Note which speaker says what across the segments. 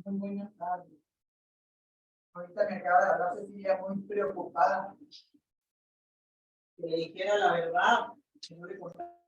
Speaker 1: Muy buenas tardes. Ahorita me acaba de hablar Cecilia muy preocupada. Que le dijera la verdad, que no le contara.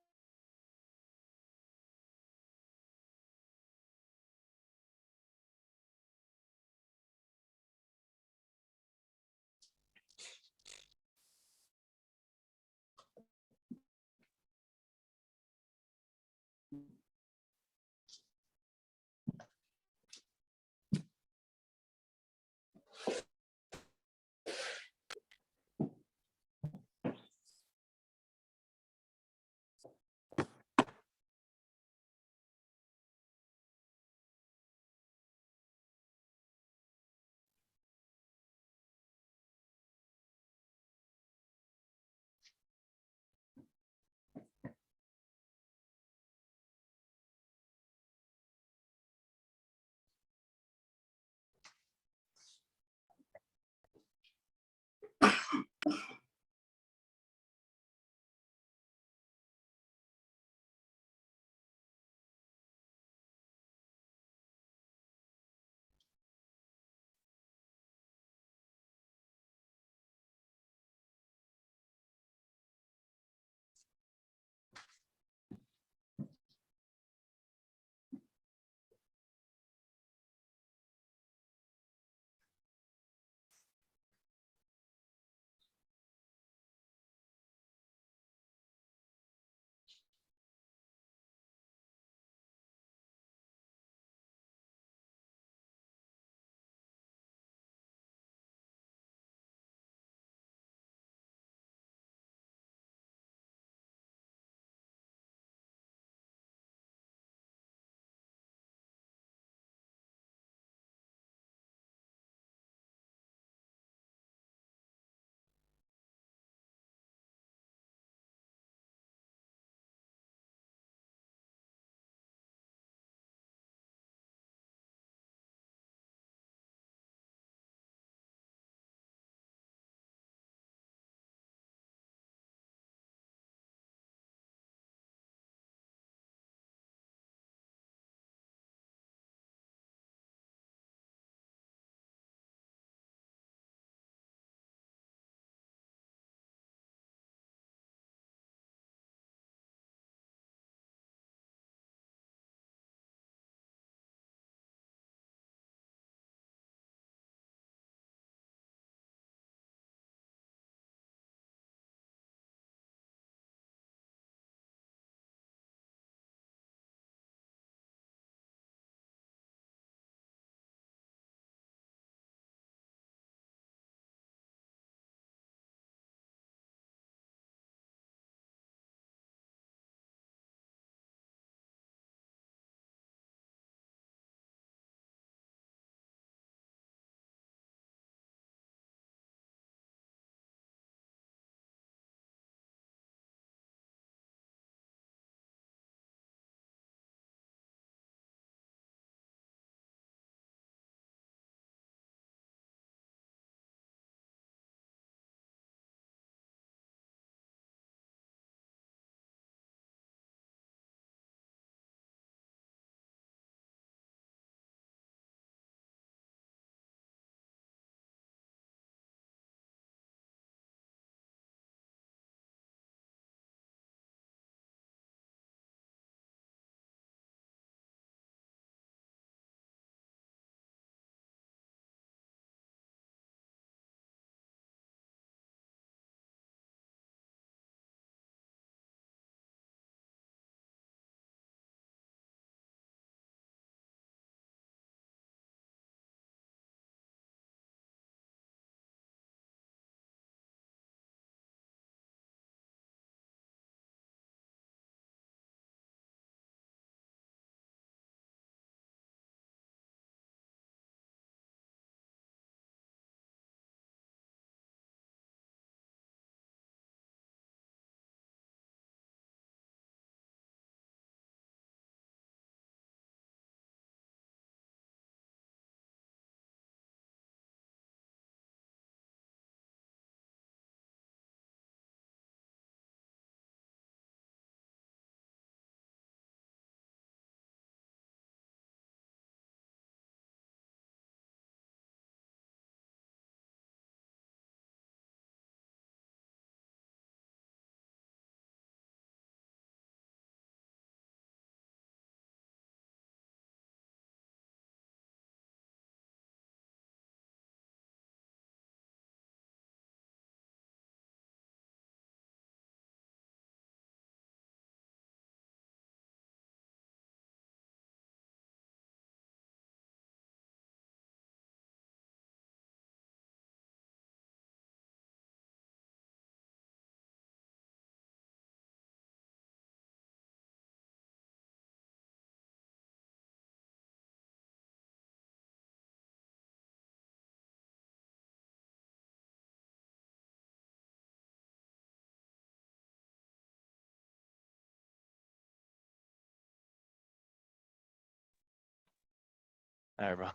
Speaker 2: All right, bro.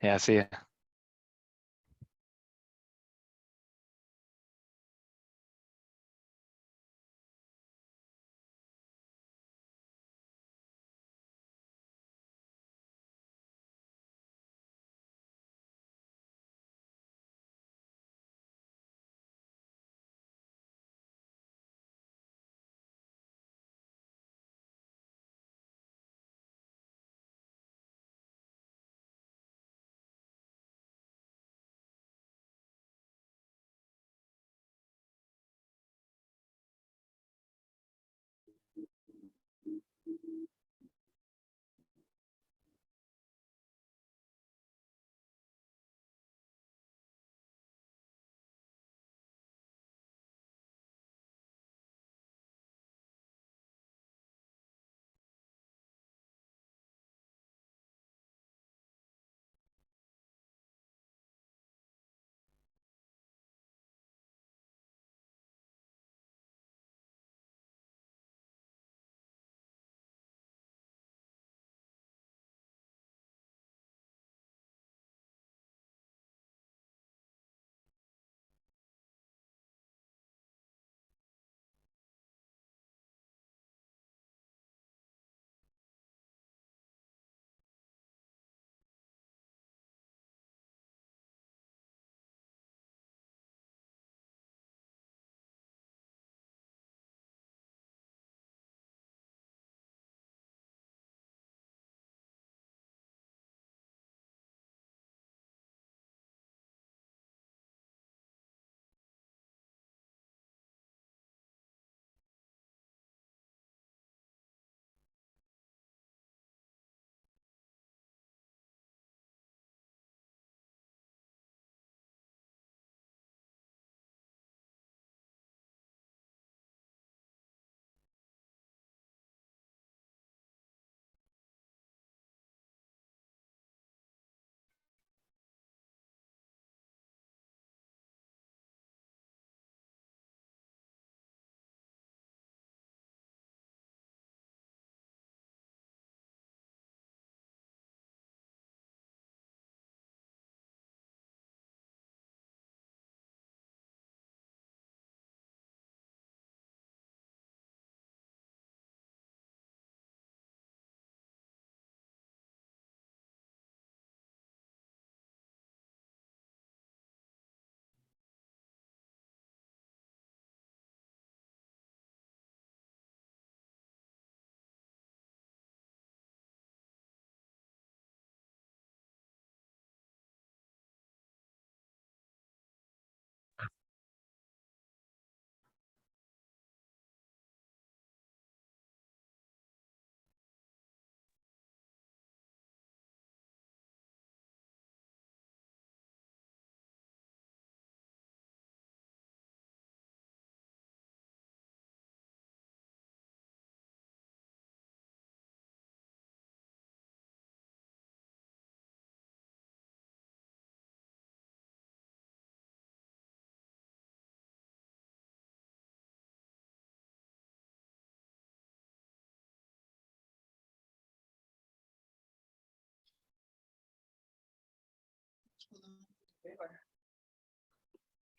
Speaker 2: Yeah, see ya.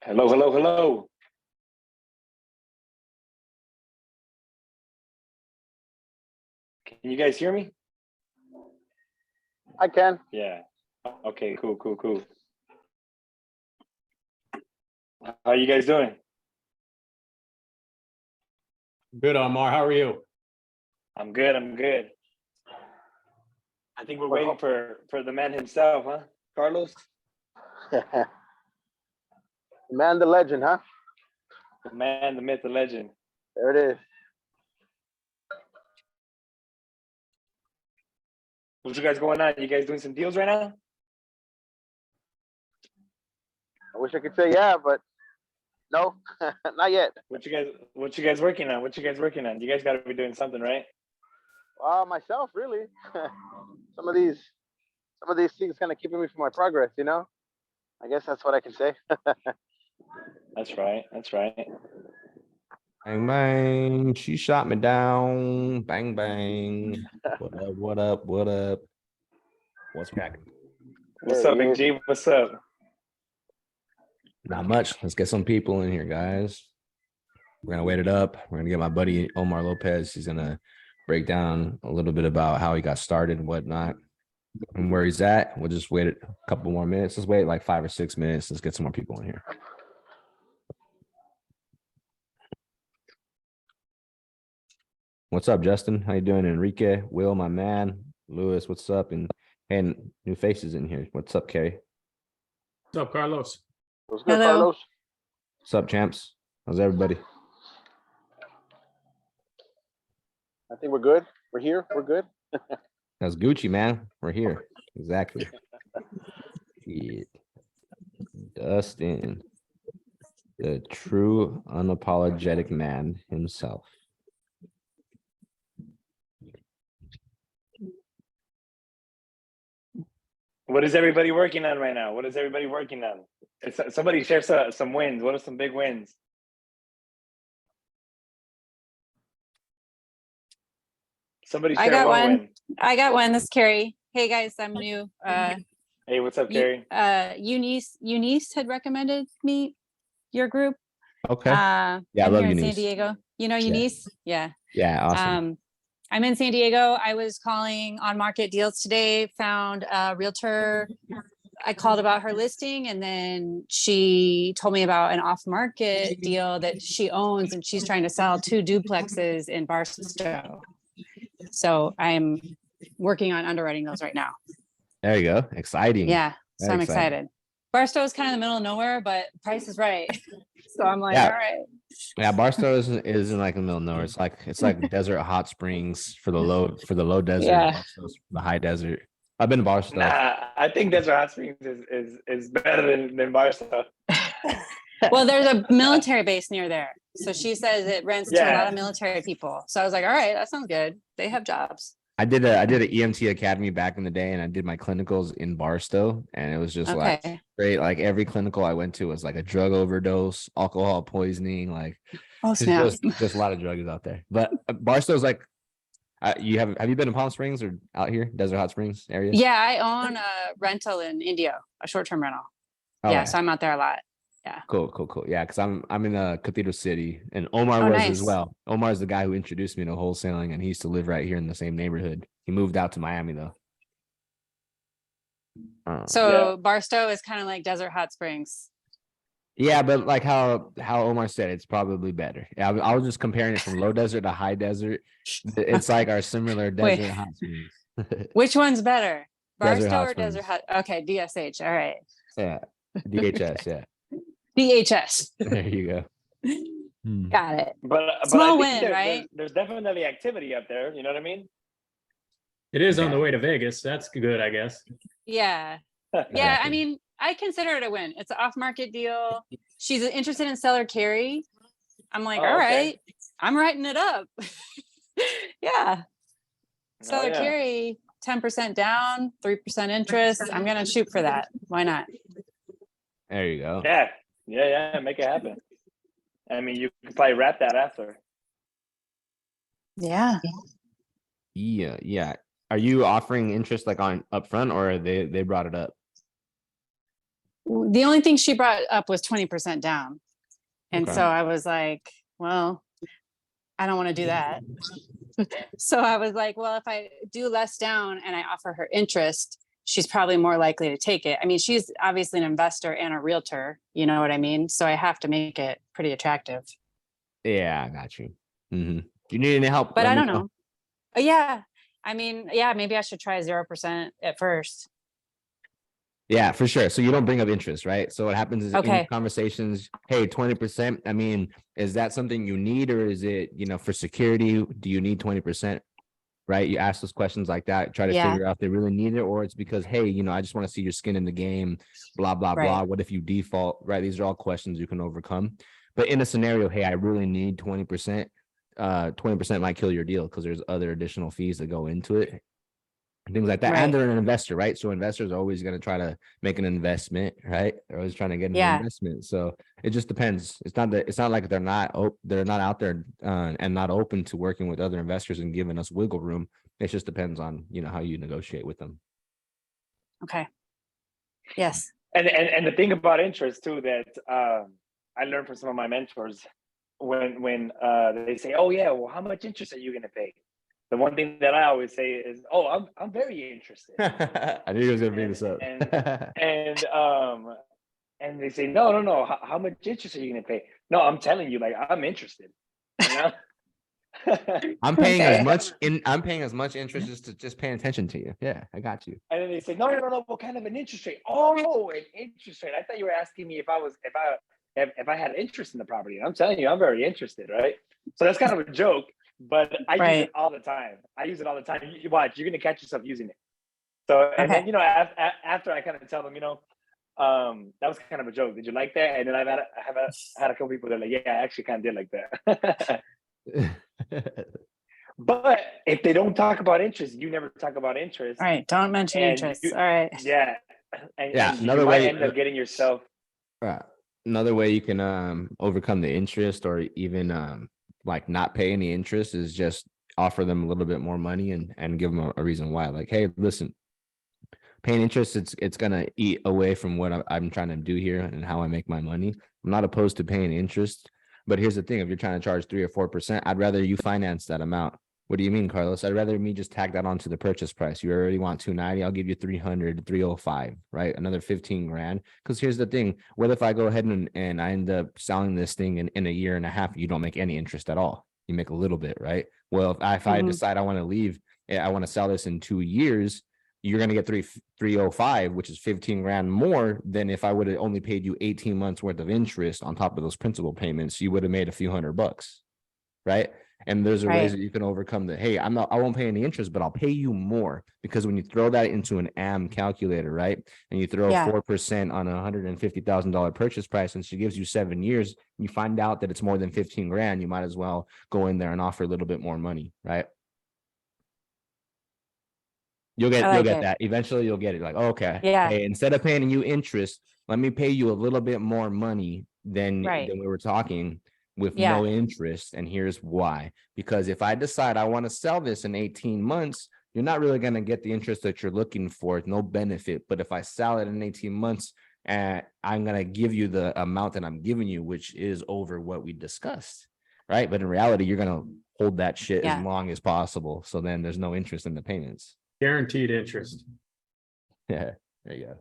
Speaker 2: Hello, hello, hello. Can you guys hear me?
Speaker 3: I can.
Speaker 2: Yeah. Okay, cool, cool, cool. How are you guys doing?
Speaker 4: Good, Omar. How are you?
Speaker 2: I'm good, I'm good. I think we're waiting for the man himself, huh? Carlos?
Speaker 3: Man, the legend, huh?
Speaker 2: The man, the myth, the legend.
Speaker 3: There it is.
Speaker 2: What you guys going on? You guys doing some deals right now?
Speaker 3: I wish I could say yeah, but no, not yet.
Speaker 2: What you guys working on? What you guys working on? You guys gotta be doing something, right?
Speaker 3: Myself, really. some of these things kind of keeping me from my progress, you know? I guess that's what I can say.
Speaker 2: That's right, that's right.
Speaker 4: Bang, bang. She shot me down. Bang, bang. What up? What up? What up? What's cracking?
Speaker 2: What's up, Big G? What's up?
Speaker 4: Not much. Let's get some people in here, guys. We're gonna wait it up. We're gonna get my buddy Omar Lopez. He's gonna break down a little bit about how he got started and whatnot and where he's at. We'll just wait a couple more minutes. Let's wait like 5 or 6 minutes. Let's get some more people in here. What's up, Justin? How you doing? Enrique, Will, my man, Lewis, what's up? And new faces in here. What's up, Kerry?
Speaker 5: What's up, Carlos?
Speaker 3: What's good,
Speaker 6: Hello.
Speaker 3: Carlos?
Speaker 4: What's up, champs? How's everybody?
Speaker 3: I think we're good. We're here. We're good.
Speaker 4: That's Gucci, man. We're here. Exactly. Yeah. Dustin, the true unapologetic man himself.
Speaker 2: What is everybody working on right now? What is everybody working on? Somebody share some wins. What are some big wins? Somebody share
Speaker 6: I got one.
Speaker 2: win.
Speaker 6: I got one. This is Carrie. Hey guys, I'm new.
Speaker 2: Hey, what's up, Carrie?
Speaker 6: Eunice had recommended me your group.
Speaker 4: Okay.
Speaker 6: Yeah,
Speaker 4: I
Speaker 6: I'm
Speaker 4: love
Speaker 6: here in
Speaker 4: Eunice.
Speaker 6: San Diego. You know
Speaker 4: Yeah.
Speaker 6: Eunice? Yeah.
Speaker 4: Yeah, awesome.
Speaker 6: I'm in San Diego. I was calling on market deals today, found a realtor. I called about her listing and then she told me about an off-market deal that she owns and she's trying to sell 2 duplexes in Barstow. So I'm working on underwriting those right now.
Speaker 4: There you go. Exciting.
Speaker 6: Yeah. So
Speaker 4: Very
Speaker 6: I'm
Speaker 4: exciting.
Speaker 6: excited. Barstow is kind of in the middle of nowhere, but price is right. So I'm like,
Speaker 4: Yeah.
Speaker 6: all right.
Speaker 4: Yeah, Barstow isn't like in the middle of nowhere. It's like desert hot springs for the low desert.
Speaker 6: Yeah.
Speaker 4: Barstow's the high desert. I've been to Barstow.
Speaker 2: Nah, I think Desert Hot Springs is better than Barstow.
Speaker 6: Well, there's a military base near there. So she says it rents to a lot of military people. So I was like, all right, that sounds good. They have jobs.
Speaker 4: I did an EMT academy back in the day, and I did my clinicals in Barstow, and it was just like
Speaker 6: Okay.
Speaker 4: great. Like every clinical I went to was like a drug overdose, alcohol poisoning, like
Speaker 6: Oh, snap.
Speaker 4: just a lot of drugs out there. But Barstow's like, have you been to Palm Springs or out here, Desert Hot Springs area?
Speaker 6: Yeah, I own a rental in Indio, a short-term rental.
Speaker 4: Oh,
Speaker 6: Yeah, so I'm out there a lot.
Speaker 4: Cool. Yeah, because I'm in Cathedral City, and Omar
Speaker 6: Oh,
Speaker 4: was
Speaker 6: nice.
Speaker 4: as well. Omar's the guy who introduced me to wholesaling, and he used to live right here in the same neighborhood. He moved out to Miami though.
Speaker 6: So Barstow is kind of like Desert Hot Springs.
Speaker 4: Yeah, but like how Omar said, it's probably better. Yeah, I was just comparing it from low desert to high desert. It's like our similar
Speaker 6: Wait.
Speaker 4: desert hot springs.
Speaker 6: Which one's better?
Speaker 4: Desert
Speaker 6: Barstow
Speaker 4: Hot
Speaker 6: or
Speaker 4: Springs.
Speaker 6: Desert Hot? Okay, DSH. All right.
Speaker 4: Yeah, DHS. Yeah,
Speaker 6: DHS.
Speaker 4: there you go.
Speaker 6: Got it.
Speaker 2: But
Speaker 6: Small
Speaker 2: I think
Speaker 6: win, right?
Speaker 2: There's definitely activity up there. You know what I mean?
Speaker 5: It is on the way to Vegas. That's good, I guess.
Speaker 6: Yeah. Yeah, I
Speaker 4: Exactly.
Speaker 6: mean, I consider it a win. It's an off-market deal. She's interested in seller carry. I'm like,
Speaker 2: Oh,
Speaker 6: all
Speaker 2: okay.
Speaker 6: right, I'm writing it up. Yeah. Seller
Speaker 2: yeah.
Speaker 6: carry, 10% down, 3% interest. I'm gonna shoot for that. Why not?
Speaker 4: There you go.
Speaker 2: Yeah, make it happen. I mean, you could probably wrap that after.
Speaker 6: Yeah.
Speaker 4: Yeah. Are you offering interest like on upfront, or they brought it up?
Speaker 6: The only thing she brought up was 20% down. And
Speaker 4: Okay.
Speaker 6: so I was like, well, I don't want to do that. So I was like, well, if I do less down and I offer her interest, she's probably more likely to take it. I mean, she's obviously an investor and a realtor, you know what I mean? So I have to make it pretty attractive.
Speaker 4: Yeah, I got you. Do you need any help?
Speaker 6: But
Speaker 4: Let
Speaker 6: I
Speaker 4: me
Speaker 6: don't know. Yeah. I mean, yeah, maybe I should try 0% at first.
Speaker 4: Yeah, for sure. So you don't bring up interest, right? So what happens is in
Speaker 6: Okay.
Speaker 4: conversations, hey, 20%. I mean, is that something you need, or is it, for security? Do you need 20%? Right? You ask those questions like that, try to
Speaker 6: Yeah.
Speaker 4: figure out if they really need it, or it's because, hey, I just want to see your skin in the game, blah, blah, blah.
Speaker 6: Right.
Speaker 4: What if you default? Right? These are all questions you can overcome. But in a scenario, hey, I really need 20%. 20% might kill your deal because there's other additional fees that go into it. Things like that.
Speaker 6: Right.
Speaker 4: And they're an investor, right? So investors are always going to try to make an investment, right? They're always trying to get an
Speaker 6: Yeah.
Speaker 4: investment. So it just depends. It's not like they're not out there and not open to working with other investors and giving us wiggle room. It just depends on, how you negotiate with them.
Speaker 6: Okay. Yes.
Speaker 2: And the thing about interest too that I learned from some of my mentors when they say, "Oh yeah, well, how much interest are you going to pay?" The one thing that I always say is, "Oh, I'm very interested."
Speaker 4: I knew he was gonna bring this up.
Speaker 2: And they say, "No. How much interest are you going to pay?" No, I'm telling you, like I'm interested. You know.
Speaker 4: I'm paying
Speaker 6: Okay.
Speaker 4: I'm paying as much interest as to just paying attention to you. Yeah, I got you.
Speaker 2: And then they say, no. What kind of an interest rate? Oh, an interest rate. I thought you were asking me if I had interest in the property. And I'm telling you, I'm very interested, right? So that's kind of a joke, but I use it all the time. You watch, you're gonna catch yourself using it. So and
Speaker 6: Okay.
Speaker 2: then after I kind of tell them, that was kind of a joke. Did you like that? And then I've had a couple people that are like, yeah, I actually kind of did like that. But if they don't talk about interest, you never talk about interest.
Speaker 6: All right. Don't mention interest. All right.
Speaker 2: Yeah. And
Speaker 4: Another
Speaker 2: you might
Speaker 4: way
Speaker 2: end up getting yourself.
Speaker 4: another way you can overcome the interest or even like not pay any interest is just offer them a little bit more money and give them a reason why. Like, hey, listen, paying interest, it's gonna eat away from what I'm trying to do here and how I make my money. I'm not opposed to paying interest, but here's the thing: if you're trying to charge 3 or 4%, I'd rather you finance that amount. What do you mean, Carlos? I'd rather me just tag that onto the purchase price. You already want 290, I'll give you 300, 305, right? Another 15 grand. Because here's the thing: what if I go ahead and I end up selling this thing in a year and a half? You don't make any interest at all. You make a little bit, right? Well, if I decide I want to leave, I want to sell this in 2 years, you're going to get 305, which is 15 grand more than if I would have only paid you 18 months worth of interest on top of those principal payments. You would have made a few $100, right? And there's ways that you can overcome that. Hey, I won't pay any interest, but I'll pay you more, because when you throw that into an AM calculator, right? And you throw 4% on a $150,000 purchase price, and she gives you 7 years, you find out that it's more than 15 grand. You might as well go in there and offer a little bit more money, right? You'll get that. Eventually you'll get it. Like, okay, hey, instead of paying you interest, let me pay you a little bit more money than we were talking with no interest. And here's why. Because if I decide I want to sell this in 18 months, you're not really going to get the interest that you're looking for. No benefit. But if I sell it in 18 months, I'm going to give you the amount that I'm giving you, which is over what we discussed, right? But in reality, you're going to hold that shit as long as possible. So then there's no interest in the payments.
Speaker 5: Guaranteed interest.
Speaker 4: Yeah, there you go.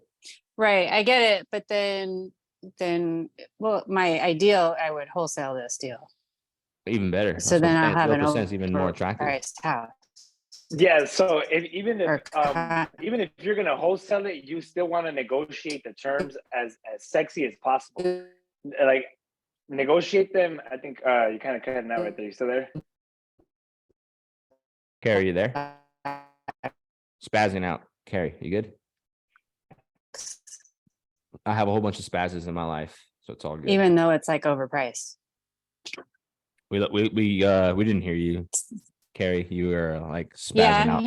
Speaker 6: Right. I get it. But then, well, my ideal, I would wholesale this deal.
Speaker 4: Even better.
Speaker 6: So then I'll have an
Speaker 4: even more attractive.
Speaker 6: house.
Speaker 2: Yeah. So even if you're gonna wholesale it, you still want to negotiate the terms as sexy as possible. Like negotiate them. I think you kind of cutting out right there. You still there?
Speaker 4: Carrie, you there? Spazzing out. Carrie, you good? I have a whole bunch of spazzes in my life, so it's all good.
Speaker 6: Even though it's like overpriced.
Speaker 4: We didn't hear you, Carrie. You were like spazzing out.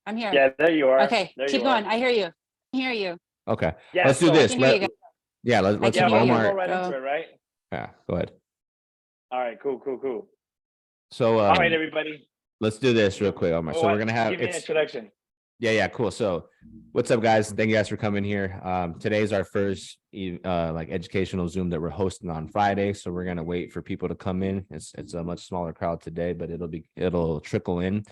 Speaker 6: I'm here.
Speaker 2: Yeah, there you are.
Speaker 6: Okay, keep going. I hear you.
Speaker 4: Okay.
Speaker 2: Yeah,
Speaker 4: let's do this.
Speaker 6: Let's
Speaker 2: we'll
Speaker 6: Omar.
Speaker 2: go right into it, right?
Speaker 4: Yeah, go ahead.
Speaker 2: All right, cool.
Speaker 4: So
Speaker 2: all right, everybody.
Speaker 4: Let's do this real quick, Omar. So we're gonna have
Speaker 2: give me an introduction.
Speaker 4: Yeah, cool. So what's up, guys? Thank you guys for coming here. Today's our first like educational Zoom that we're hosting on Friday. So we're gonna wait for people to come in. It's a much smaller crowd today, but it'll trickle in.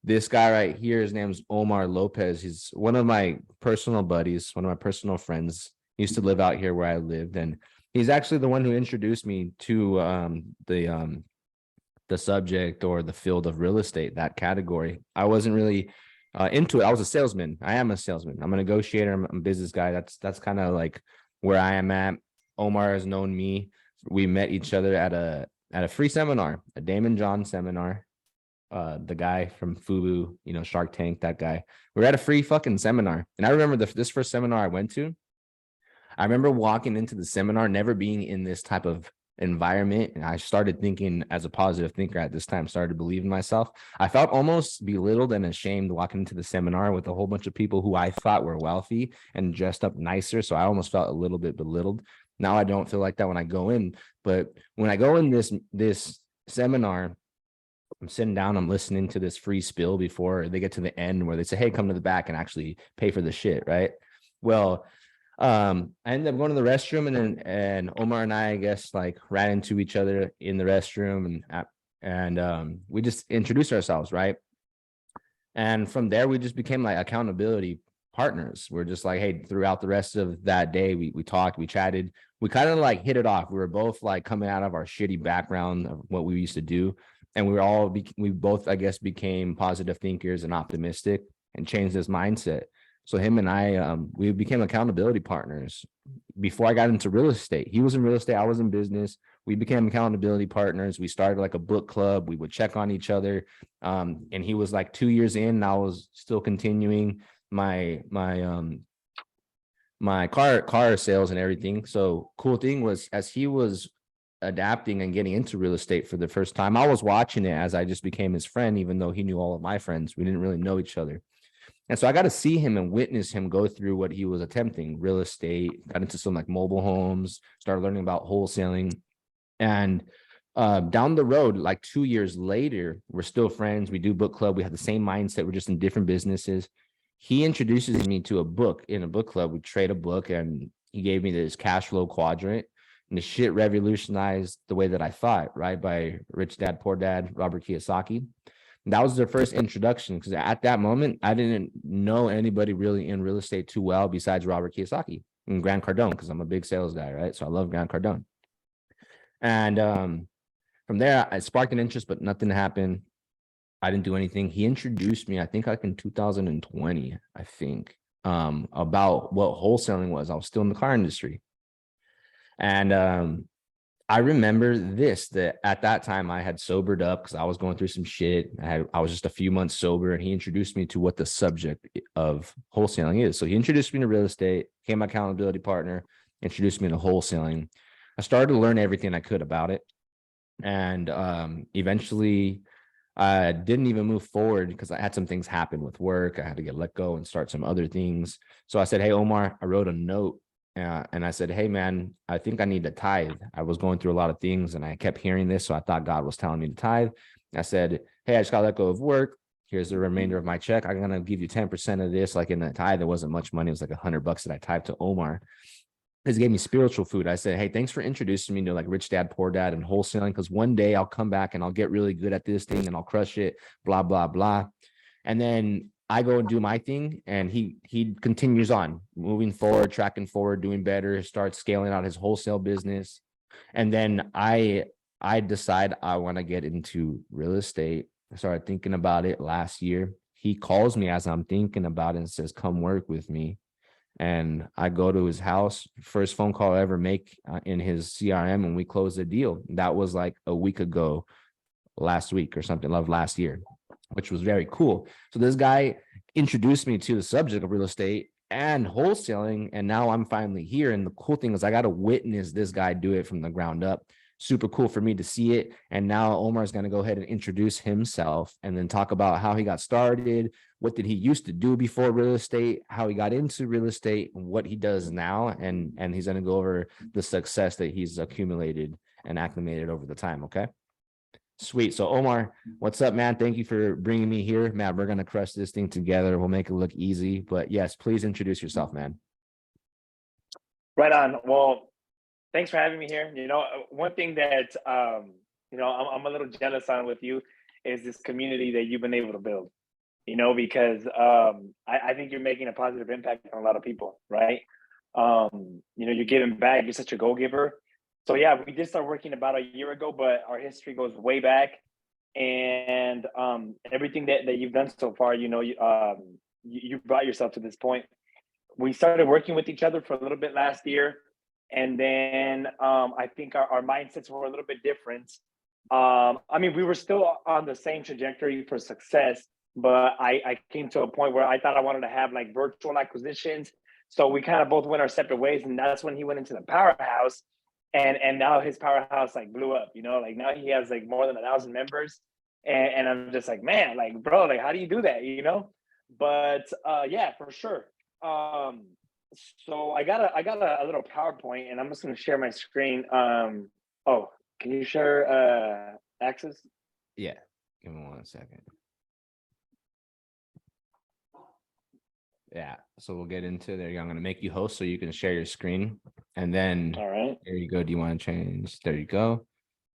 Speaker 4: This guy right here, his name's Omar Lopez. He's one of my personal buddies, one of my personal friends. He used to live out here where I lived, and he's actually the one who introduced me to the subject or the field of real estate, that category. I wasn't really into it. I was a salesman. I am a salesman. I'm a negotiator. I'm a business guy. That's kind of like where I am at. Omar has known me. We met each other at a free seminar, a Damon John seminar. The guy from FUBU, Shark Tank, that guy. We were at a free fucking seminar. And I remember this first seminar I went to. I remember walking into the seminar, never being in this type of environment, and I started thinking, as a positive thinker at this time, started to believe in myself. I felt almost belittled and ashamed walking into the seminar with a whole bunch of people who I thought were wealthy and dressed up nicer. So I almost felt a little bit belittled. Now I don't feel like that when I go in, but when I go in this seminar, I'm sitting down, I'm listening to this free spill before they get to the end where they say, hey, come to the back and actually pay for the shit, right? Well, I ended up going to the restroom, and Omar and I guess like ran into each other in the restroom, and we just introduced ourselves, right? And from there, we just became like accountability partners. We're just like, hey, throughout the rest of that day, we talked, we chatted, we kind of like hit it off. We were both like coming out of our shitty background of what we used to do. And we both, I guess, became positive thinkers and optimistic and changed his mindset. So him and I, we became accountability partners. Before I got into real estate, he was in real estate, I was in business. We became accountability partners. We started like a book club. We would check on each other. And he was like 2 years in, and I was still continuing my car sales and everything. So cool thing was, as he was adapting and getting into real estate for the first time, I was watching it as I just became his friend, even though he knew all of my friends. We didn't really know each other. And so I got to see him and witness him go through what he was attempting: real estate, got into some like mobile homes, started learning about wholesaling. And down the road, like 2 years later, we're still friends. We do book club. We have the same mindset. We're just in different businesses. He introduces me to a book in a book club. We trade a book, and he gave me this cash flow quadrant. And the shit revolutionized the way that I thought, right? By Rich Dad, Poor Dad, Robert Kiyosaki. That was their first introduction, because at that moment, I didn't know anybody really in real estate too well besides Robert Kiyosaki and Grant Cardone, because I'm a big sales guy, right? So I love Grant Cardone. And from there, I sparked an interest, but nothing happened. I didn't do anything. He introduced me, I think like in 2020, I think, about what wholesaling was. I was still in the car industry. And I remember that at that time I had sobered up because I was going through some shit. I was just a few months sober, and he introduced me to what the subject of wholesaling is. So he introduced me to real estate, became my accountability partner, introduced me to wholesaling. I started to learn everything I could about it. And eventually I didn't even move forward because I had some things happen with work. I had to get let go and start some other things. So I said, hey, Omar, I wrote a note. And I said, hey, man, I think I need to tithe. I was going through a lot of things, and I kept hearing this. So I thought God was telling me to tithe. I said, hey, I just got let go of work. Here's the remainder of my check. I'm going to give you 10% of this. Like in the tithe, there wasn't much money. It was like $100 that I tithed to Omar. He gave me spiritual food. I said, hey, thanks for introducing me to like Rich Dad, Poor Dad and wholesaling, because one day I'll come back and I'll get really good at this thing and I'll crush it, blah, blah, blah. And then I go and do my thing, and he continues on moving forward, tracking forward, doing better, starts scaling out his wholesale business. And then I decide I want to get into real estate. I started thinking about it last year. He calls me as I'm thinking about it and says, come work with me. And I go to his house, first phone call I ever make in his CRM, and we close the deal. That was like a week ago, last week or something, of last year, which was very cool. So this guy introduced me to the subject of real estate and wholesaling, and now I'm finally here. And the cool thing is I got to witness this guy do it from the ground up. Super cool for me to see it. And now Omar's going to go ahead and introduce himself and then talk about how he got started, what did he used to do before real estate, how he got into real estate, and what he does now. And he's going to go over the success that he's accumulated and acclimated over the time. Okay. Sweet. So Omar, what's up, man? Thank you for bringing me here, man. We're going to crush this thing together. We'll make it look easy, but yes, please introduce yourself, man.
Speaker 2: Right on. Well, thanks for having me here. You know, one thing that, you know, I'm a little jealous on with you is this community that you've been able to build, you know, because I think you're making a positive impact on a lot of people, right? You know, you're giving back. You're such a go-giver. So yeah, we did start working about a year ago, but our history goes way back. And everything that you've done so far, you know, you brought yourself to this point. We started working with each other for a little bit last year. And then I think our mindsets were a little bit different. I mean, we were still on the same trajectory for success, but I came to a point where I thought I wanted to have like virtual acquisitions. So we kind of both went our separate ways. And that's when he went into the powerhouse. And now his powerhouse like blew up, you know, like now he has like more than 1,000 members. And I'm just like, man, like, bro, like, how do you do that, you know? But yeah, for sure. So I got a little PowerPoint, and I'm just going to share my screen. Oh, can you share access?
Speaker 4: Yeah. Give me 1 second. Yeah, so we'll get into there. I'm going to make you host so you can share your screen. And then
Speaker 2: All right.
Speaker 4: there you go. Do you want to change? There you go.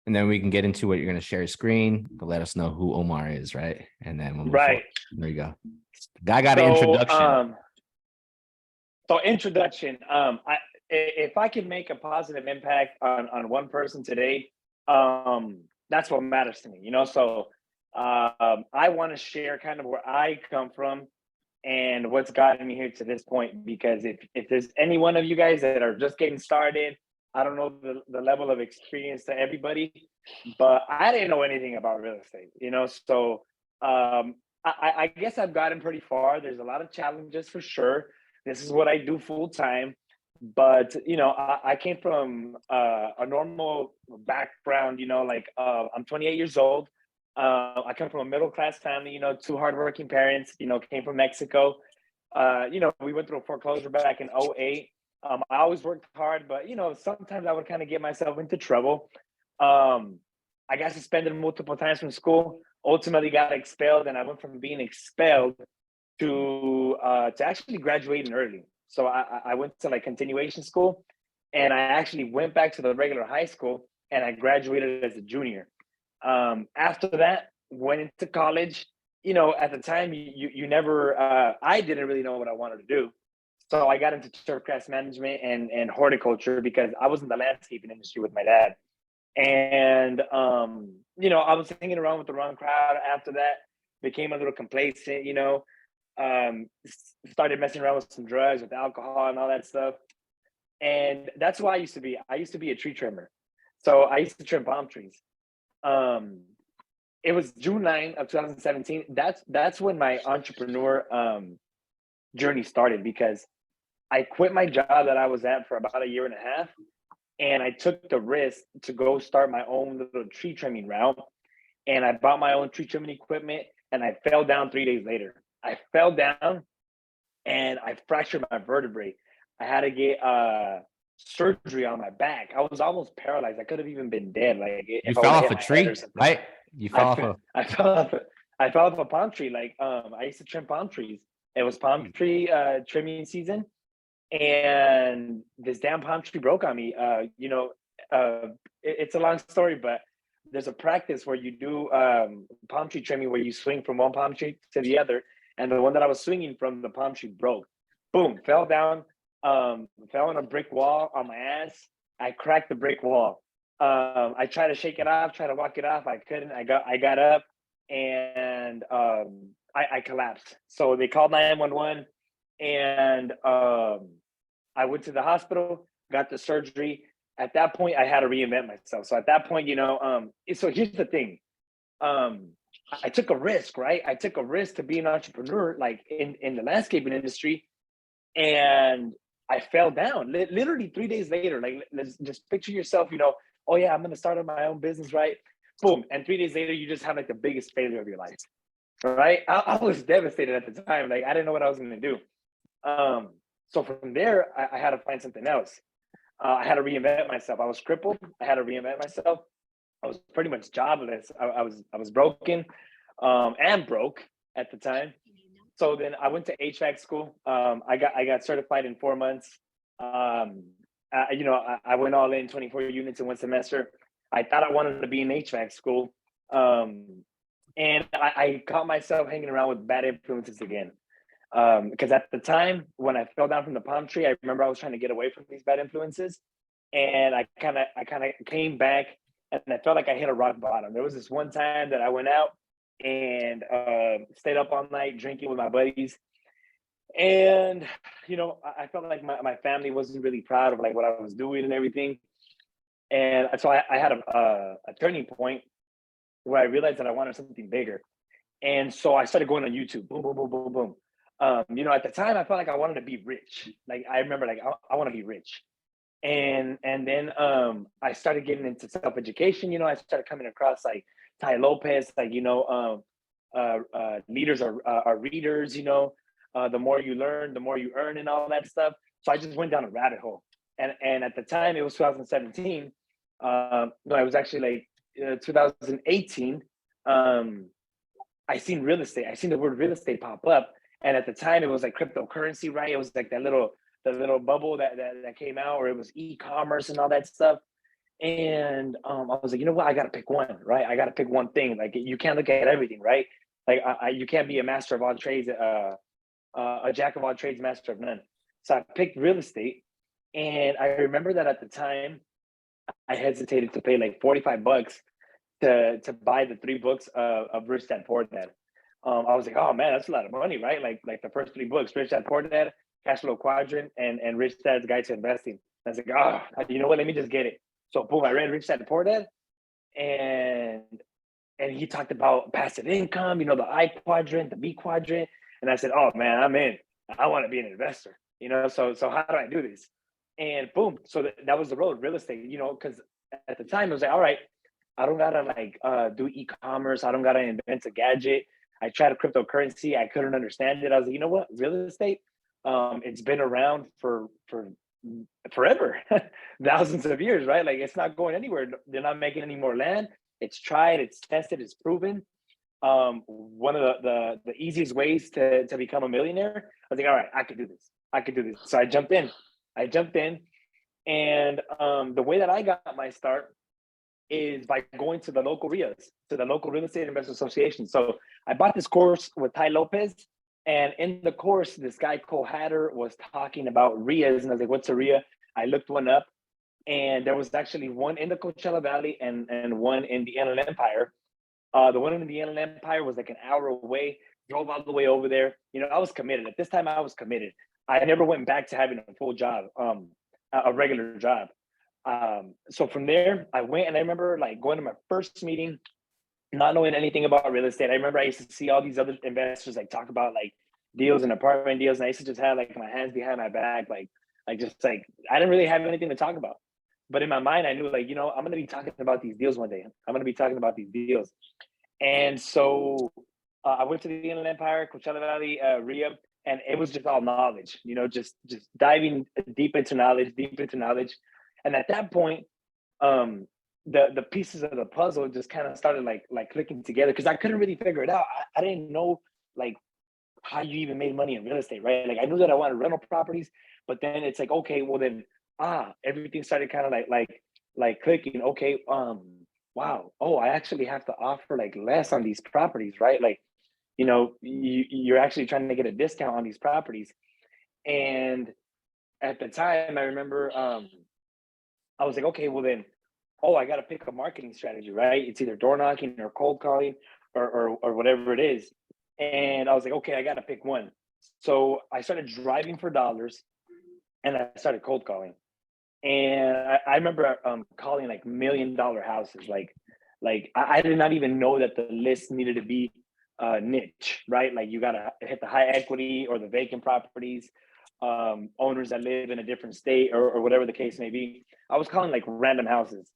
Speaker 4: And then we can get into what you're going to share your screen to let us know who Omar is, right? And then we'll move
Speaker 2: Right.
Speaker 4: forward. There you go. Guy got an introduction.
Speaker 2: So introduction. If I can make a positive impact on one person today, that's what matters to me, you know. So I want to share kind of where I come from and what's gotten me here to this point. Because if there's any one of you guys that are just getting started, I don't know the level of experience to everybody, but I didn't know anything about real estate, you know. So I guess I've gotten pretty far. There's a lot of challenges for sure. This is what I do full time, but you know, I came from a normal background. You know, like I'm 28 years old. I come from a middle class family. You know, two hardworking parents. You know, came from Mexico. You know, we went through a foreclosure back in '08. I always worked hard, but you know, sometimes I would kind of get myself into trouble. I got suspended multiple times from school. Ultimately, got expelled, and I went from being expelled to actually graduating early. So I went to like continuation school, and I actually went back to the regular high school, and I graduated as a junior. After that, went into college. You know, at the time, you never. I didn't really know what I wanted to do, so I got into turfgrass management and horticulture because I was in the landscaping industry with my dad. And you know, I was hanging around with the wrong crowd after that, became a little complacent, you know, started messing around with some drugs, with alcohol and all that stuff. And that's why I used to be. I used to be a tree trimmer. So I used to trim palm trees. It was June 9 of 2017. That's when my entrepreneur journey started, because I quit my job that I was at for about a year and a half. And I took the risk to go start my own little tree trimming route. And I bought my own tree trimming equipment, and I fell down 3 days later. I fell down and I fractured my vertebrae. I had to get surgery on my back. I was almost paralyzed. I could have even been dead. Like
Speaker 4: You
Speaker 2: if I
Speaker 4: fell
Speaker 2: would've
Speaker 4: off
Speaker 2: hit
Speaker 4: a
Speaker 2: my head
Speaker 4: tree,
Speaker 2: or something.
Speaker 4: right? You fell off a.
Speaker 2: I fell off a palm tree. Like I used to trim palm trees. It was palm tree trimming season, and this damn palm tree broke on me. You know, it's a long story, but there's a practice where you do palm tree trimming where you swing from one palm tree to the other, and the one that I was swinging from, the palm tree broke. Boom, fell down, fell on a brick wall on my ass. I cracked the brick wall. I tried to shake it off, try to walk it off. I couldn't. I got up, and I collapsed. So they called 911, and I went to the hospital, got the surgery. At that point, I had to reinvent myself. So at that point, you know, so here's the thing. I took a risk, right? I took a risk to be an entrepreneur, like in the landscaping industry, and I fell down. Literally 3 days later, like let's just picture yourself, you know, oh yeah, I'm gonna start my own business, right? Boom, and 3 days later, you just have like the biggest failure of your life, right? I was devastated at the time. Like I didn't know what I was gonna do. So from there, I had to find something else. I had to reinvent myself. I was crippled. I had to reinvent myself. I was pretty much jobless. I was broken, and broke at the time. So then I went to HVAC school. I got certified in 4 months. You know, I went all in 24 units in one semester. I thought I wanted to be in HVAC school, and I caught myself hanging around with bad influences again. Because at the time when I fell down from the palm tree, I remember I was trying to get away from these bad influences, and I kind of came back, and I felt like I hit a rock bottom. There was this one time that I went out and stayed up all night drinking with my buddies, and you know, I felt like my family wasn't really proud of like what I was doing and everything, and so I had a turning point where I realized that I wanted something bigger, and so I started going on YouTube. Boom, boom, boom, boom, boom. You know, at the time I felt like I wanted to be rich. Like I remember, like I want to be rich, and then I started getting into self-education. You know, I started coming across like Ty Lopez, like you know, leaders are readers. You know, the more you learn, the more you earn, and all that stuff. So I just went down a rabbit hole, and at the time it was 2017. No, it was actually like 2018. I seen real estate. I seen the word real estate pop up, and at the time it was like cryptocurrency, right? It was like the little bubble that came out, or it was e-commerce and all that stuff. And I was like, you know what? I got to pick one, right? I got to pick one thing. Like you can't look at everything, right? Like you can't be a master of all trades, a jack of all trades, master of none. So I picked real estate, and I remember that at the time, I hesitated to pay like $45 to buy the 3 books of Rich Dad Poor Dad. I was like, oh man, that's a lot of money, right? Like the first 3 books, Rich Dad Poor Dad, Cash Flow Quadrant, and Rich Dad's Guide to Investing. I was like, oh, you know what? Let me just get it. So boom, I read Rich Dad Poor Dad, and he talked about passive income, the I quadrant, the B quadrant, and I said, oh man, I'm in. I want to be an investor, So how do I do this? And boom, so that was the road, real estate, because at the time it was like, all right, I don't gotta do e-commerce. I don't gotta invent a gadget. I tried cryptocurrency. I couldn't understand it. I was like, you know what? Real estate, it's been around for forever, thousands of years, right? Like it's not going anywhere. They're not making any more land. It's tried, it's tested, it's proven. One of the easiest ways to become a millionaire. I was like, all right, I could do this. I could do this. So I jumped in. And the way that I got my start is by going to the local RIAs, to the local Real Estate Investment Association. So I bought this course with Ty Lopez, and in the course, this guy Cole Hatter was talking about RIAs, and I was like, "What's a RIA?" I looked one up, and there was actually one in the Coachella Valley and one in the Inland Empire. The one in the Inland Empire was like an hour away. Drove all the way over there. I was committed. At this time, I was committed. I never went back to having a full job, a regular job. So from there, I went, and I remember going to my first meeting, not knowing anything about real estate. I remember I used to see all these other investors talk about deals and apartment deals, and I used to just have my hands behind my back, I didn't really have anything to talk about. But in my mind, I knew I'm gonna be talking about these deals one day. I'm gonna be talking about these deals. And so I went to the Inland Empire, Coachella Valley, RIA, and it was just all knowledge, just diving deep into knowledge. And at that point, the pieces of the puzzle just kind of started clicking together, because I couldn't really figure it out. I didn't know how you even made money in real estate, right? I knew that I wanted rental properties, but then it's okay, well then everything started kind of clicking. Okay, wow, I actually have to offer less on these properties, right? You're actually trying to get a discount on these properties. And at the time, I remember I was like, okay, well then, I got to pick a marketing strategy, right? It's either door knocking or cold calling or whatever it is. And I was like, okay, I got to pick one. So I started driving for dollars, and I started cold calling. And I remember calling $1 million houses. I did not even know that the list needed to be niche, right? You got to hit the high equity or the vacant properties, owners that live in a different state or whatever the case may be. I was calling random houses.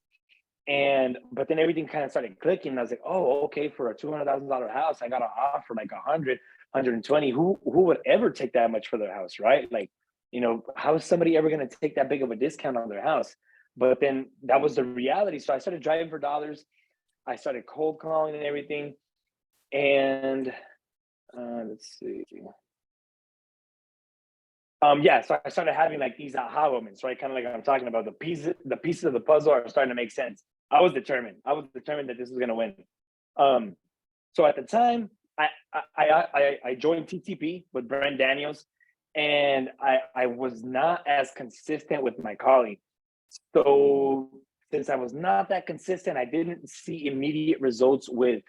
Speaker 2: But then everything kind of started clicking. And I was like, oh, okay, for a $200,000 house, I got to offer 100, 120. Who would ever take that much for their house, right? How is somebody ever going to take that big of a discount on their house? But then that was the reality. So I started driving for dollars. I started cold calling and everything. And let's see. So I started having these aha moments, right? Kind of I'm talking about, the pieces of the puzzle are starting to make sense. I was determined that this was going to win. So at the time, I joined TTP with Brent Daniels, and I was not as consistent with my calling. So since I was not that consistent, I didn't see immediate results with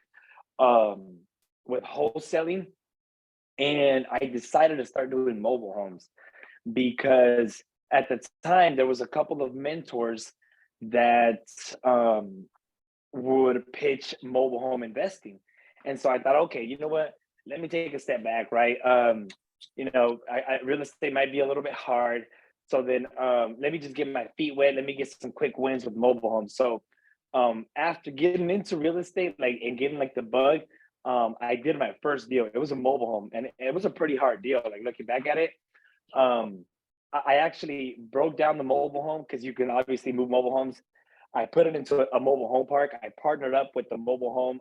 Speaker 2: wholesaling, and I decided to start doing mobile homes, because at the time there was a couple of mentors that would pitch mobile home investing. And so I thought, okay, you know what? Let me take a step back, right? Real estate might be a little bit hard. So then let me just get my feet wet. Let me get some quick wins with mobile homes. So after getting into real estate, and getting the bug, I did my first deal. It was a mobile home, and it was a pretty hard deal. Looking back at it, I actually broke down the mobile home, because you can obviously move mobile homes. I put it into a mobile home park. I partnered up with the mobile home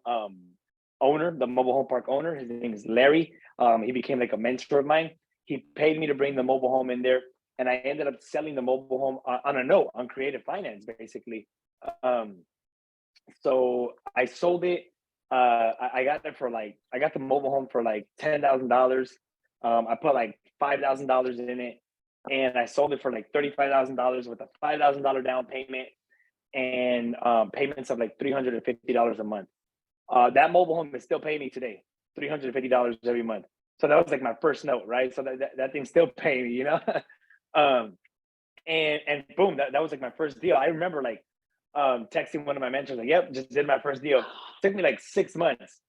Speaker 2: owner, the mobile home park owner. His name is Larry. He became like a mentor of mine. He paid me to bring the mobile home in there, and I ended up selling the mobile home on a note on creative finance, basically. So I sold it. I got it for like, I got the mobile home for like $10,000. I put like $5,000 in it, and I sold it for like $35,000 with a $5,000 down payment and payments of like $350 a month. That mobile home is still paying me today, $350 every month. So that was like my first note, right? So that thing's still paying me, you know? And boom, that was like my first deal. I remember like texting one of my mentors, like, yep, just did my first deal. It took me like 6 months.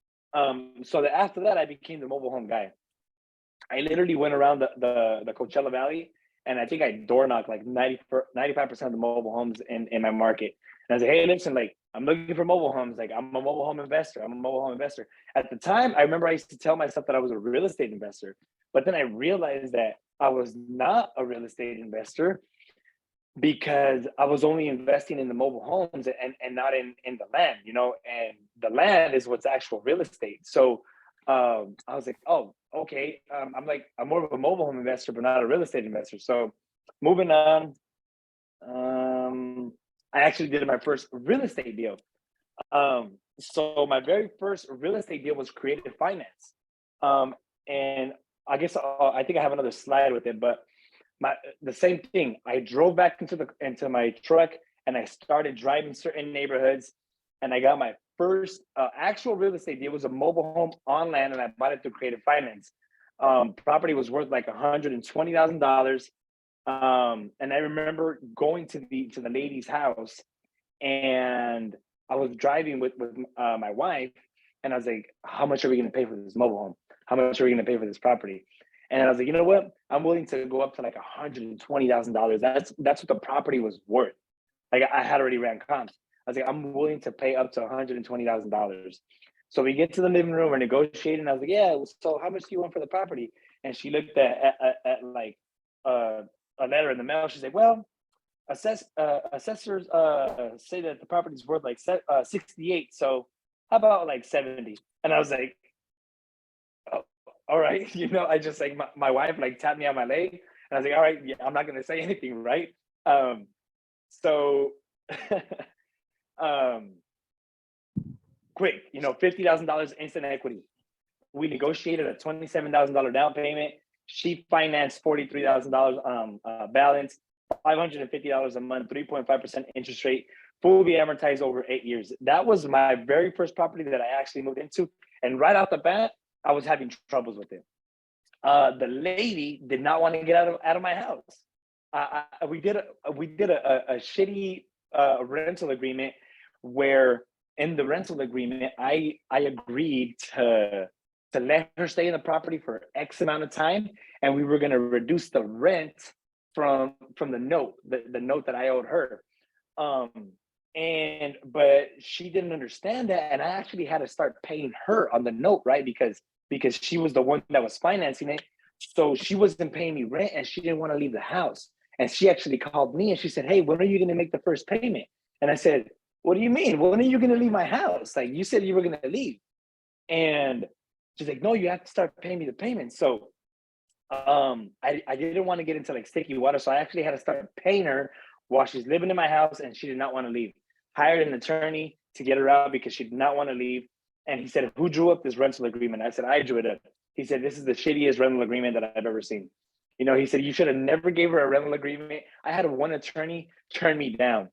Speaker 2: So after that, I became the mobile home guy. I literally went around the Coachella Valley, and I think I door knocked like 95% of the mobile homes in my market. And I was like, hey, listen, like, I'm looking for mobile homes. Like, I'm a mobile home investor. I'm a mobile home investor. At the time, I remember I used to tell myself that I was a real estate investor, but then I realized that I was not a real estate investor because I was only investing in the mobile homes and not in the land, you know, and the land is what's actual real estate. So I was like, oh, okay. I'm more of a mobile home investor, but not a real estate investor. So moving on, I actually did my first real estate deal. So my very first real estate deal was creative finance. And I guess I think I have another slide with it, but the same thing. I drove back into my truck, and I started driving certain neighborhoods, and I got my first actual real estate deal. It was a mobile home on land, and I bought it through creative finance. Property was worth like $120,000. And I remember going to the lady's house, and I was driving with my wife, and I was like, how much are we going to pay for this mobile home? How much are we going to pay for this property? And I was like, you know what? I'm willing to go up to like $120,000. That's what the property was worth. Like, I had already ran comps. I was like, I'm willing to pay up to $120,000. So we get to the living room, we're negotiating. I was like, yeah, so how much do you want for the property? And she looked at like a letter in the mail. She's like, well, assessors say that the property's worth like 68. So how about like 70? And I was like, oh, all right. You know, I just like my wife like tapped me on my leg, and I was like, all right, yeah, I'm not gonna say anything, right? So quick, you know, $50,000 instant equity. We negotiated a $27,000 down payment. She financed $43,000 balance, $550 a month, 3.5% interest rate, fully amortized over 8 years. That was my very first property that I actually moved into. And right off the bat, I was having troubles with it. The lady did not want to get out of my house. We did a shitty rental agreement where in the rental agreement, I agreed to let her stay in the property for X amount of time, and we were going to reduce the rent from the note, the note that I owed her. But she didn't understand that, and I actually had to start paying her on the note, right? Because she was the one that was financing it. So she wasn't paying me rent, and she didn't want to leave the house. And she actually called me and she said, hey, when are you going to make the first payment? And I said, what do you mean? When are you going to leave my house? Like, you said you were going to leave. And she's like, no, you have to start paying me the payment. So I didn't want to get into like sticky water. So I actually had to start paying her while she's living in my house, and she did not want to leave. Hired an attorney to get her out because she did not want to leave. And he said, who drew up this rental agreement? I said, I drew it up. He said, this is the shittiest rental agreement that I've ever seen. You know, he said, you should have never gave her a rental agreement. I had one attorney turn me down.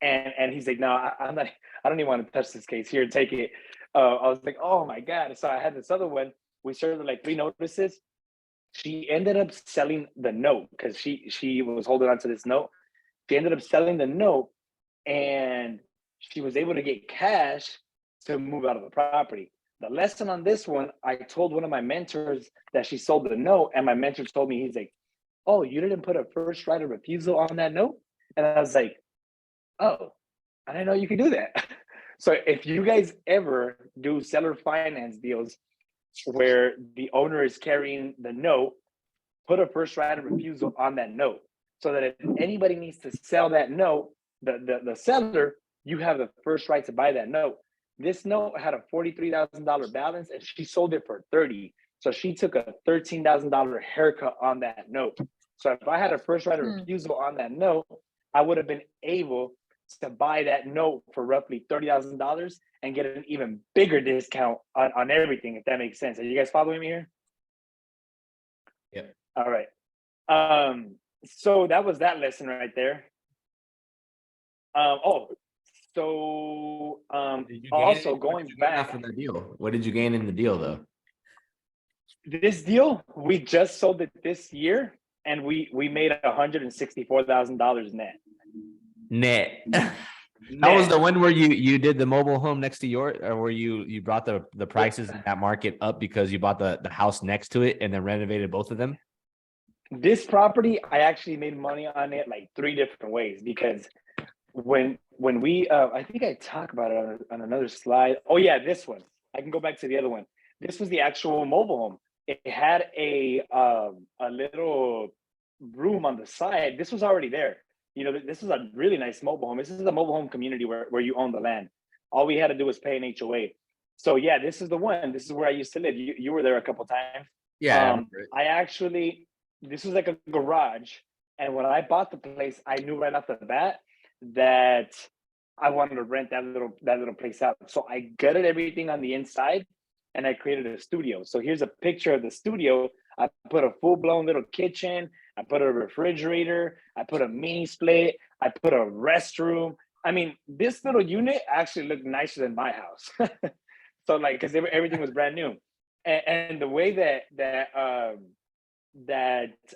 Speaker 2: And he's like, no, I'm not, I don't even want to touch this case. Here, take it. I was like, oh my God. So I had this other one. We served her like 3 notices. She ended up selling the note because she was holding on to this note. She ended up selling the note, and she was able to get cash to move out of the property. The lesson on this one, I told one of my mentors that she sold the note, and my mentor told me, he's like, oh, you didn't put a first right of refusal on that note? And I was like, oh, I didn't know you could do that. So if you guys ever do seller finance deals where the owner is carrying the note, put a first right of refusal on that note, so that if anybody needs to sell that note, the seller, you have the first right to buy that note. This note had a $43,000 balance and she sold it for 30. So she took a $13,000 haircut on that note. So if I had a first right of refusal on that note, I would have been able to buy that note for roughly $30,000 and get an even bigger discount on everything, if that makes sense. Are you guys following me here?
Speaker 4: Yep.
Speaker 2: All right. So that was that lesson right there. Also going back
Speaker 4: after the deal, what did you gain in the deal though?
Speaker 2: This deal, we just sold it this year, and we made $164,000 net.
Speaker 4: Net. That was the one where you did the mobile home next to yours, or where you brought the prices in that market up because you bought the house next to it and then renovated both of them?
Speaker 2: This property, I actually made money on it like 3 different ways, because when we I think I talk about it on another slide. Oh yeah, this one. I can go back to the other one. This was the actual mobile home. It had a little room on the side. This was already there. You know, this is a really nice mobile home. This is a mobile home community where you own the land. All we had to do was pay an HOA. So yeah, this is the one. This is where I used to live. You were there a couple times.
Speaker 4: Yeah.
Speaker 2: This was like a garage. And when I bought the place, I knew right off the bat that I wanted to rent that little place out. So I gutted everything on the inside and I created a studio. So here's a picture of the studio. I put a full-blown little kitchen. I put a refrigerator. I put a mini split. I put a restroom. I mean, this little unit actually looked nicer than my house. So like, because everything was brand new. And the way that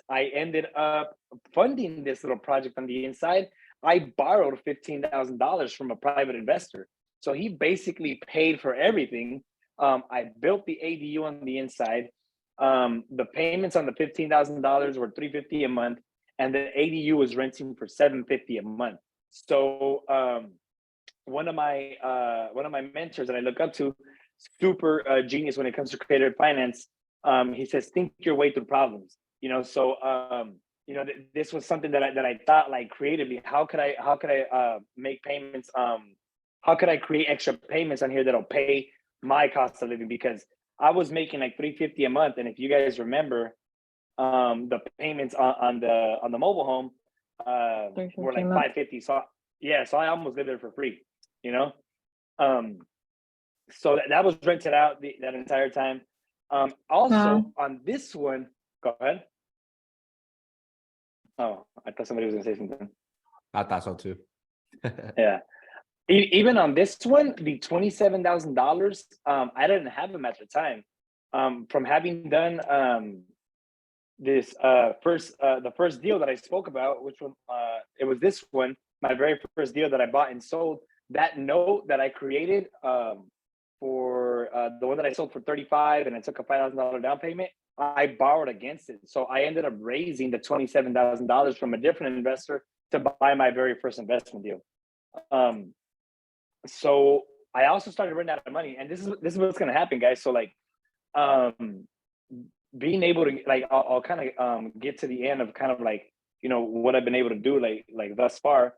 Speaker 2: I ended up funding this little project on the inside, I borrowed $15,000 from a private investor. So he basically paid for everything. I built the ADU on the inside. The payments on the $15,000 were $350 a month, and the ADU was renting for $750 a month. So one of my mentors that I look up to, super genius when it comes to creative finance, he says, think your way through problems. You know, so this was something that I thought, like, creatively, how could I make payments? How could I create extra payments on here that'll pay my cost of living? Because I was making like $350 a month, and if you guys remember, the payments on the mobile home were like $550. So yeah, so I almost lived there for free, you know. So that was rented out that entire time. Also on this one, go ahead. Oh, I thought somebody was gonna say something.
Speaker 4: I thought so too.
Speaker 2: Yeah. Even on this one, the $27,000, I didn't have them at the time. From having done this the first deal that I spoke about, which one, it was this one, my very first deal that I bought and sold. That note that I created for the one that I sold for $35,000, and I took a $5,000 down payment, I borrowed against it. So I ended up raising the $27,000 from a different investor to buy my very first investment deal. So I also started running out of money, and this is what's gonna happen, guys. So like, being able to, like, I'll kind of get to the end of kind of like, you know, what I've been able to do like thus far.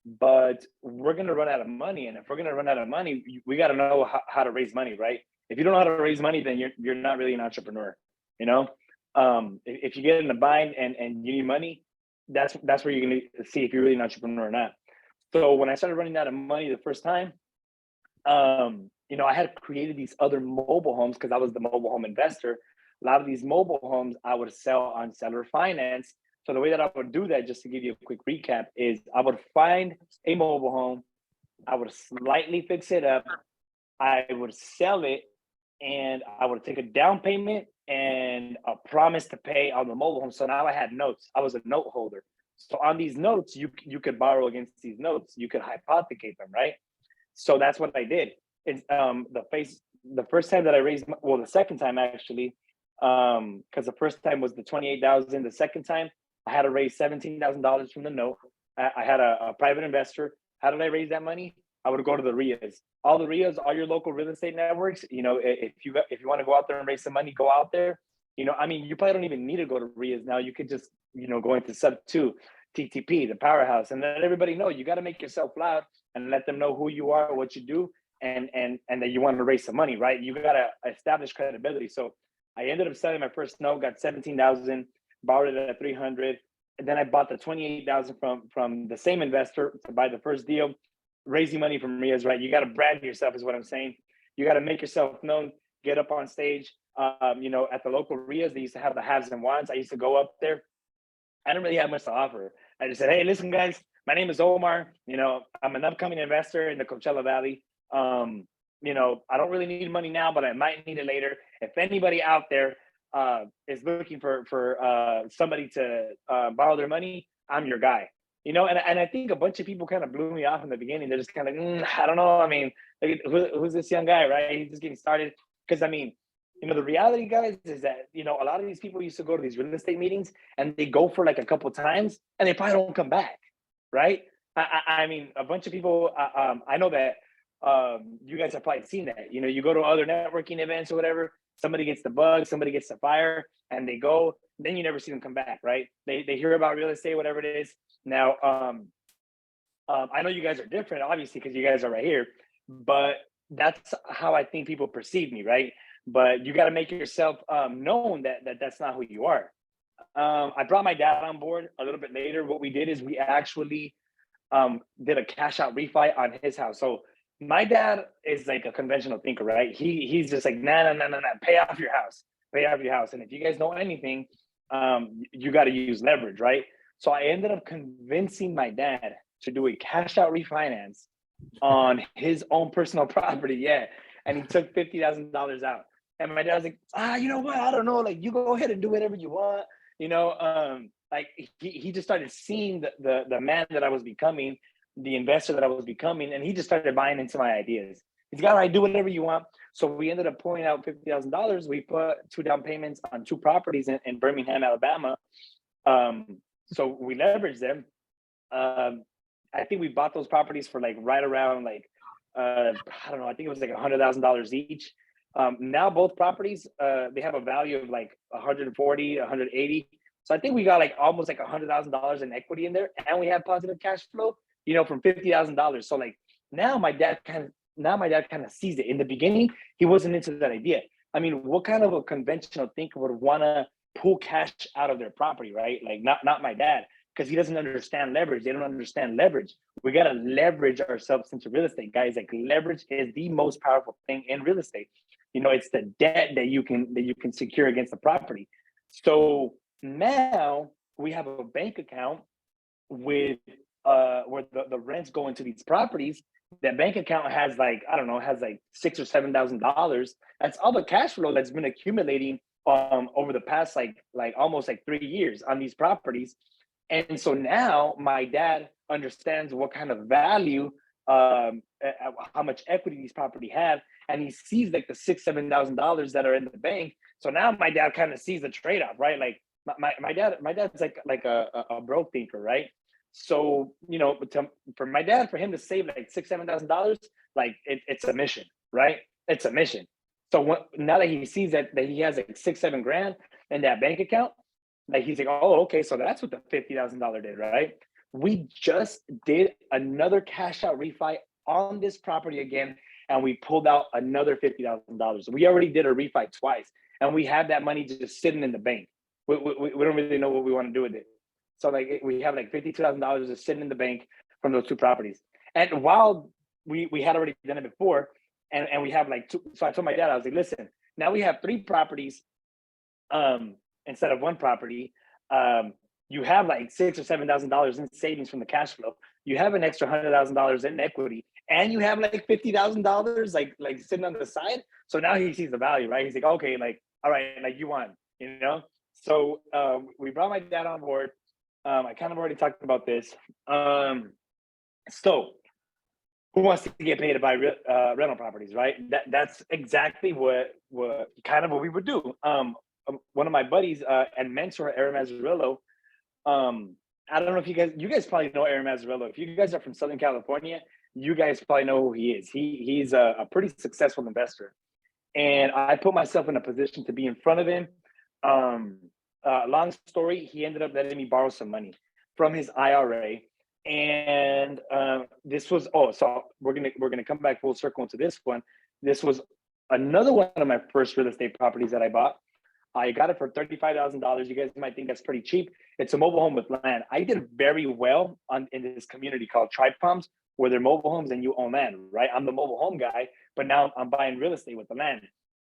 Speaker 2: But we're gonna run out of money, and if we're gonna run out of money, we got to know how to raise money, right? If you don't know how to raise money, then you're not really an entrepreneur, you know. If you get in a bind and you need money, that's where you're gonna see if you're really an entrepreneur or not. So when I started running out of money the first time, you know, I had created these other mobile homes because I was the mobile home investor. A lot of these mobile homes I would sell on seller finance. So the way that I would do that, just to give you a quick recap, is I would find a mobile home, I would slightly fix it up, I would sell it, and I would take a down payment and a promise to pay on the mobile home. So now I had notes. I was a note holder. So on these notes, you could borrow against these notes. You could hypothecate them, right? So that's what I did. It's the first time that I raised, well, the second time actually, because the first time was the $28,000. The second time I had to raise $17,000 from the note. I had a private investor. How did I raise that money? I would go to the RIAs. All the RIAs, all your local real estate networks. You know, if you want to go out there and raise some money, go out there. You know, I mean, you probably don't even need to go to RIAs now. You could just, you know, go into Subto, TTP, the powerhouse, and let everybody know. You got to make yourself loud and let them know who you are, what you do, and that you want to raise some money, right? You got to establish credibility. So I ended up selling my first note, got 17,000, borrowed it at 300. And then I bought the 28,000 from the same investor to buy the first deal. Raising money from RIAs, right? You got to brand yourself, is what I'm saying. You got to make yourself known, get up on stage. You know, at the local RIAs, they used to have the haves and wants. I used to go up there. I didn't really have much to offer. I just said, hey, listen, guys, my name is Omar. You know, I'm an upcoming investor in the Coachella Valley. You know, I don't really need money now, but I might need it later. If anybody out there is looking for somebody to borrow their money, I'm your guy. You know, and I think a bunch of people kind of blew me off in the beginning. They're just kind of I don't know. I mean, who's this young guy, right? He's just getting started. Because I mean, you know, the reality, guys, is that, you know, a lot of these people used to go to these real estate meetings and they go for like a couple times and they probably don't come back, right? I mean, a bunch of people, I know that you guys have probably seen that. You know, you go to other networking events or whatever, somebody gets the bug, somebody gets the fire, and they go, then you never see them come back, right? They hear about real estate, whatever it is. Now, I know you guys are different, obviously, because you guys are right here, but that's how I think people perceive me, right? But you got to make yourself known that that's not who you are. I brought my dad on board a little bit later. What we did is we actually did a cash out refi on his house. So my dad is like a conventional thinker, right? He's just like, nah, pay off your house. And if you guys know anything, you got to use leverage, right? So I ended up convincing my dad to do a cash out refinance on his own personal property. Yeah. And he took $50,000 out. And my dad was like, you know what? I don't know. Like, you go ahead and do whatever you want. You know, like he just started seeing the man that I was becoming, the investor that I was becoming, and he just started buying into my ideas. He's got, all right, do whatever you want. So we ended up pulling out $50,000. We put 2 down payments on 2 properties in Birmingham, Alabama. So we leveraged them. I think we bought those properties for like right around like, I don't know, I think it was like $100,000 each. Now both properties, they have a value of like 140, 180. So I think we got like almost like $100,000 in equity in there, and we have positive cash flow, you know, from $50,000. So like now my dad kind of sees it. In the beginning, he wasn't into that idea. I mean, what kind of a conventional thinker would want to pull cash out of their property, right? Like not my dad, because he doesn't understand leverage. They don't understand leverage. We got to leverage ourselves into real estate, guys. Like leverage is the most powerful thing in real estate. You know, it's the debt that you can secure against the property. So now we have a bank account with where the rents go into these properties. That bank account has like, I don't know, has like $6,000 or $7,000. That's all the cash flow that's been accumulating over the past like almost like 3 years on these properties. And so now my dad understands what kind of value, how much equity these property have, and he sees like the $6,000-$7,000 that are in the bank. So now my dad kind of sees the trade-off, right? Like my dad's like a broke thinker, right? So, you know, for my dad, for him to save like $6,000-$7,000, like it's a mission, right? It's a mission. So now that he sees that he has like $6-7 grand in that bank account, like he's like, oh, okay, so that's what the $50,000 did, right? We just did another cash out refi on this property again, and we pulled out another $50,000. We already did a refi twice, and we have that money just sitting in the bank. We don't really know what we want to do with it. So like we have like $52,000 just sitting in the bank from those 2 properties. And while we had already done it before, and we have like 2, so I told my dad, I was like, listen, now we have 3 properties instead of 1 property. You have like $6,000 or $7,000 in savings from the cash flow. You have an extra $100,000 in equity, and you have like $50,000 like sitting on the side. So now he sees the value, right? He's like, okay, like, all right, like you won, you know? So we brought my dad on board. I kind of already talked about this. So who wants to get paid to buy rental properties, right? That's exactly what we would do. One of my buddies and mentor, Aaron Mazzarillo, I don't know if you guys probably know Aaron Mazzarillo. If you guys are from Southern California, you guys probably know who he is. He's a pretty successful investor. And I put myself in a position to be in front of him. Long story, he ended up letting me borrow some money from his IRA. And this was, so we're gonna come back full circle into this one. This was another one of my first real estate properties that I bought. I got it for $35,000. You guys might think that's pretty cheap. It's a mobile home with land. I did very well in this community called Tribe Palms, where they're mobile homes and you own land, right? I'm the mobile home guy, but now I'm buying real estate with the land.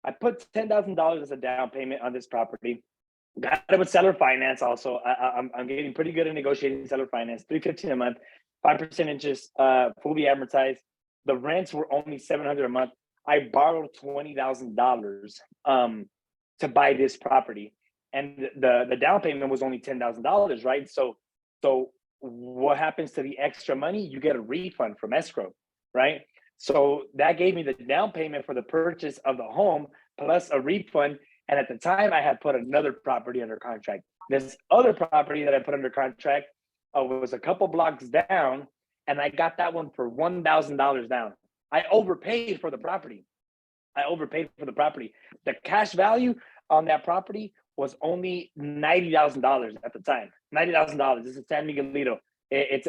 Speaker 2: I put $10,000 as a down payment on this property. Got it with seller finance also. I'm getting pretty good at negotiating seller finance. $315 a month, 5% interest, fully amortized. The rents were only $700 a month. I borrowed $20,000 to buy this property, and the down payment was only $10,000, right? So what happens to the extra money? You get a refund from escrow, right? So that gave me the down payment for the purchase of the home plus a refund. And at the time, I had put another property under contract. This other property that I put under contract was a couple blocks down, and I got that one for $1,000 down. I overpaid for the property. The cash value on that property was only $90,000 at the time. $90,000. This is San Miguelito. It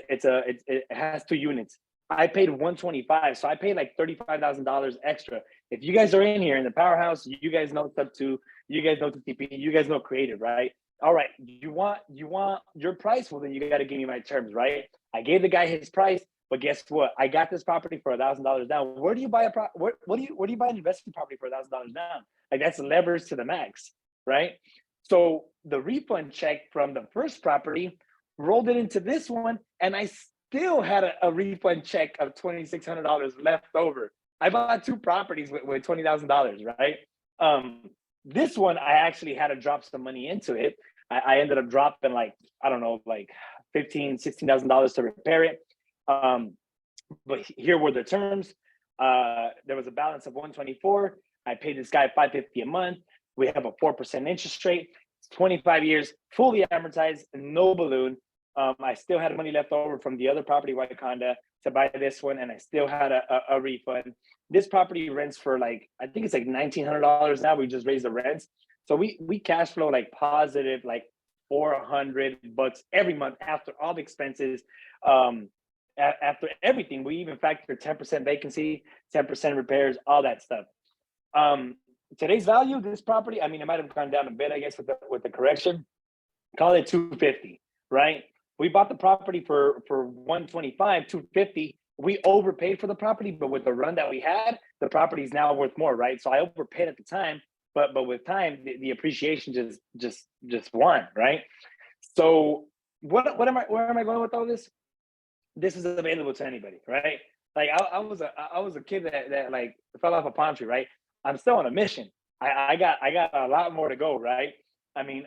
Speaker 2: has 2 units. I paid $125, so I paid like $35,000 extra. If you guys are in here in the powerhouse, you guys know Subto, you guys know TTP, you guys know Creative, right? All right, you want your price? Well, then you got to give me my terms, right? I gave the guy his price, but guess what? I got this property for $1,000 down. Where do you buy where do you buy an investment property for $1,000 down? Like, that's leverage to the max, right? So the refund check from the first property rolled it into this one, and I still had a refund check of $2,600 left over. I bought 2 properties with $20,000, right? This one, I actually had to drop some money into it. I ended up dropping like $15,000, $16,000 to repair it. But here were the terms. There was a balance of $124. I paid this guy $550 a month. We have a 4% interest rate. It's 25 years, fully amortized, no balloon. I still had money left over from the other property, Waikanda, to buy this one, and I still had a refund. This property rents for I think it's like $1,900 now. We just raised the rents. So we cash flow like positive, like $400 every month after all the expenses. After everything, we even factor 10% vacancy, 10% repairs, all that stuff. Today's value, this property, I mean, it might have gone down a bit, I guess, with the correction. Call it $250, right? We bought the property for $125, $250. We overpaid for the property, but with the run that we had, the property is now worth more, right? So I overpaid at the time, but with time, the appreciation just won, right? So where am I going with all this? This is available to anybody, right? Like I was a kid that like fell off a palm tree, right? I'm still on a mission. I got a lot more to go, right? I mean,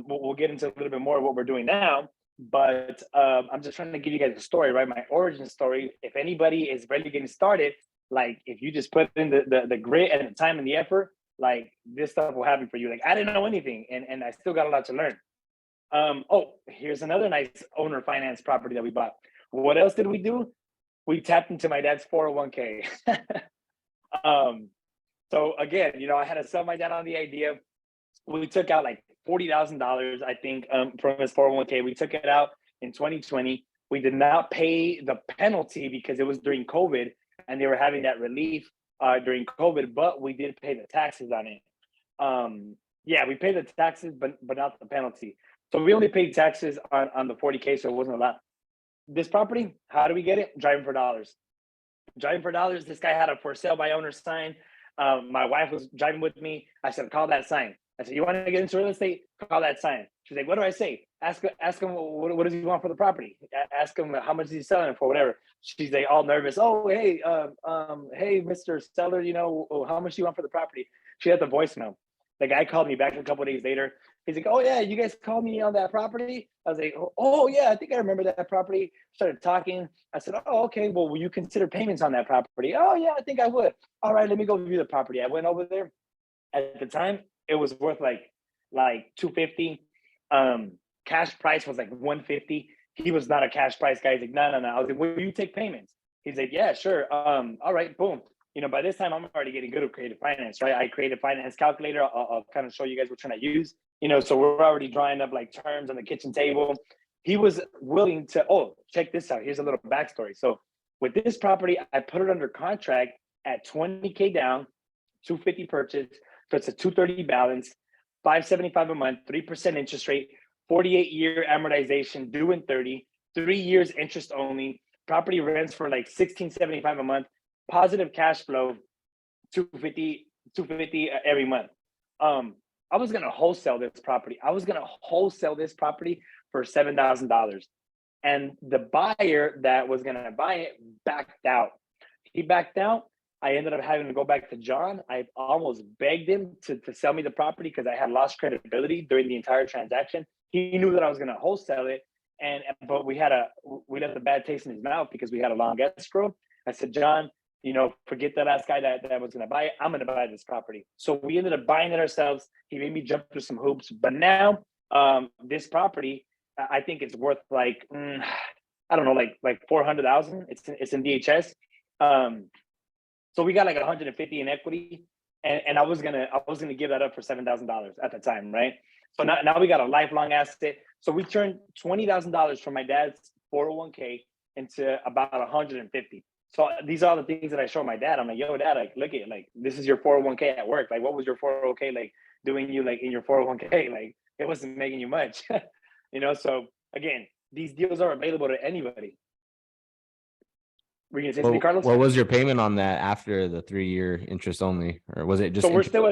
Speaker 2: we'll get into a little bit more of what we're doing now, but I'm just trying to give you guys a story, right? My origin story. If anybody is really getting started, like if you just put in the grit and the time and the effort, like this stuff will happen for you. Like I didn't know anything, and I still got a lot to learn. Here's another nice owner finance property that we bought. What else did we do? We tapped into my dad's 401k. So again, I had to sell my dad on the idea. We took out like $40,000, I think, from his 401k. We took it out in 2020. We did not pay the penalty because it was during COVID and they were having that relief during COVID, but we did pay the taxes on it. We paid the taxes, but not the penalty. So we only paid taxes on the 40K, so it wasn't a lot. This property, how do we get it? Driving for dollars. This guy had a for sale by owner sign. My wife was driving with me. I said, call that sign. I said, you want to get into real estate? Call that sign. She's like, what do I say? Ask him what does he want for the property? Ask him how much is he selling it for, whatever. She's like all nervous. Oh, hey, Mr. Seller, how much do you want for the property? She had the voicemail. The guy called me back a couple of days later. He's like, oh yeah, you guys called me on that property? I was like, oh yeah, I think I remember that property. Started talking. I said, oh, okay, well, will you consider payments on that property? Oh yeah, I think I would. All right, let me go view the property. I went over there. At the time, it was worth like $250. Cash price was like $150. He was not a cash price guy. He's like, no. I was like, will you take payments? He's like, yeah, sure. All right, boom. By this time I'm already getting good at creative finance, right? I created a finance calculator. I'll kind of show you guys what we're trying to use. So we're already drawing up like terms on the kitchen table. he was willing to, oh, check this out. Here's a little backstory. So with this property, I put it under contract at 20K down, 250 purchase. So it's a 230 balance, 575 a month, 3% interest rate, 48-year amortization, due in 30, 3 years interest only. Property rents for like 1675 a month, positive cash flow, 250 every month. I was gonna wholesale this property. For $7,000. And the buyer that was gonna buy it backed out. He backed out. I ended up having to go back to John. I almost begged him to sell me the property because I had lost credibility during the entire transaction. He knew that I was gonna wholesale it. But we left a bad taste in his mouth because we had a long escrow. I said, John, forget the last guy that was gonna buy it. I'm gonna buy this property. So we ended up buying it ourselves. He made me jump through some hoops. But now this property, I think it's worth like, I don't know, like 400,000. It's in DHS. So we got like 150 in equity. And I was gonna give that up for $7,000 at the time, right? So now we got a lifelong asset. So we turned $20,000 from my dad's 401k into about 150. So these are the things that I show my dad. I'm like, yo, dad, like, look at, like, this is your 401k at work. Like, what was your 401k like doing you like in your 401k? Like, it wasn't making you much, So again, these deals are available to anybody. Were you gonna say something, Carlos?
Speaker 4: What was your payment on that after the 3-year interest only, or was it just?
Speaker 2: So we're still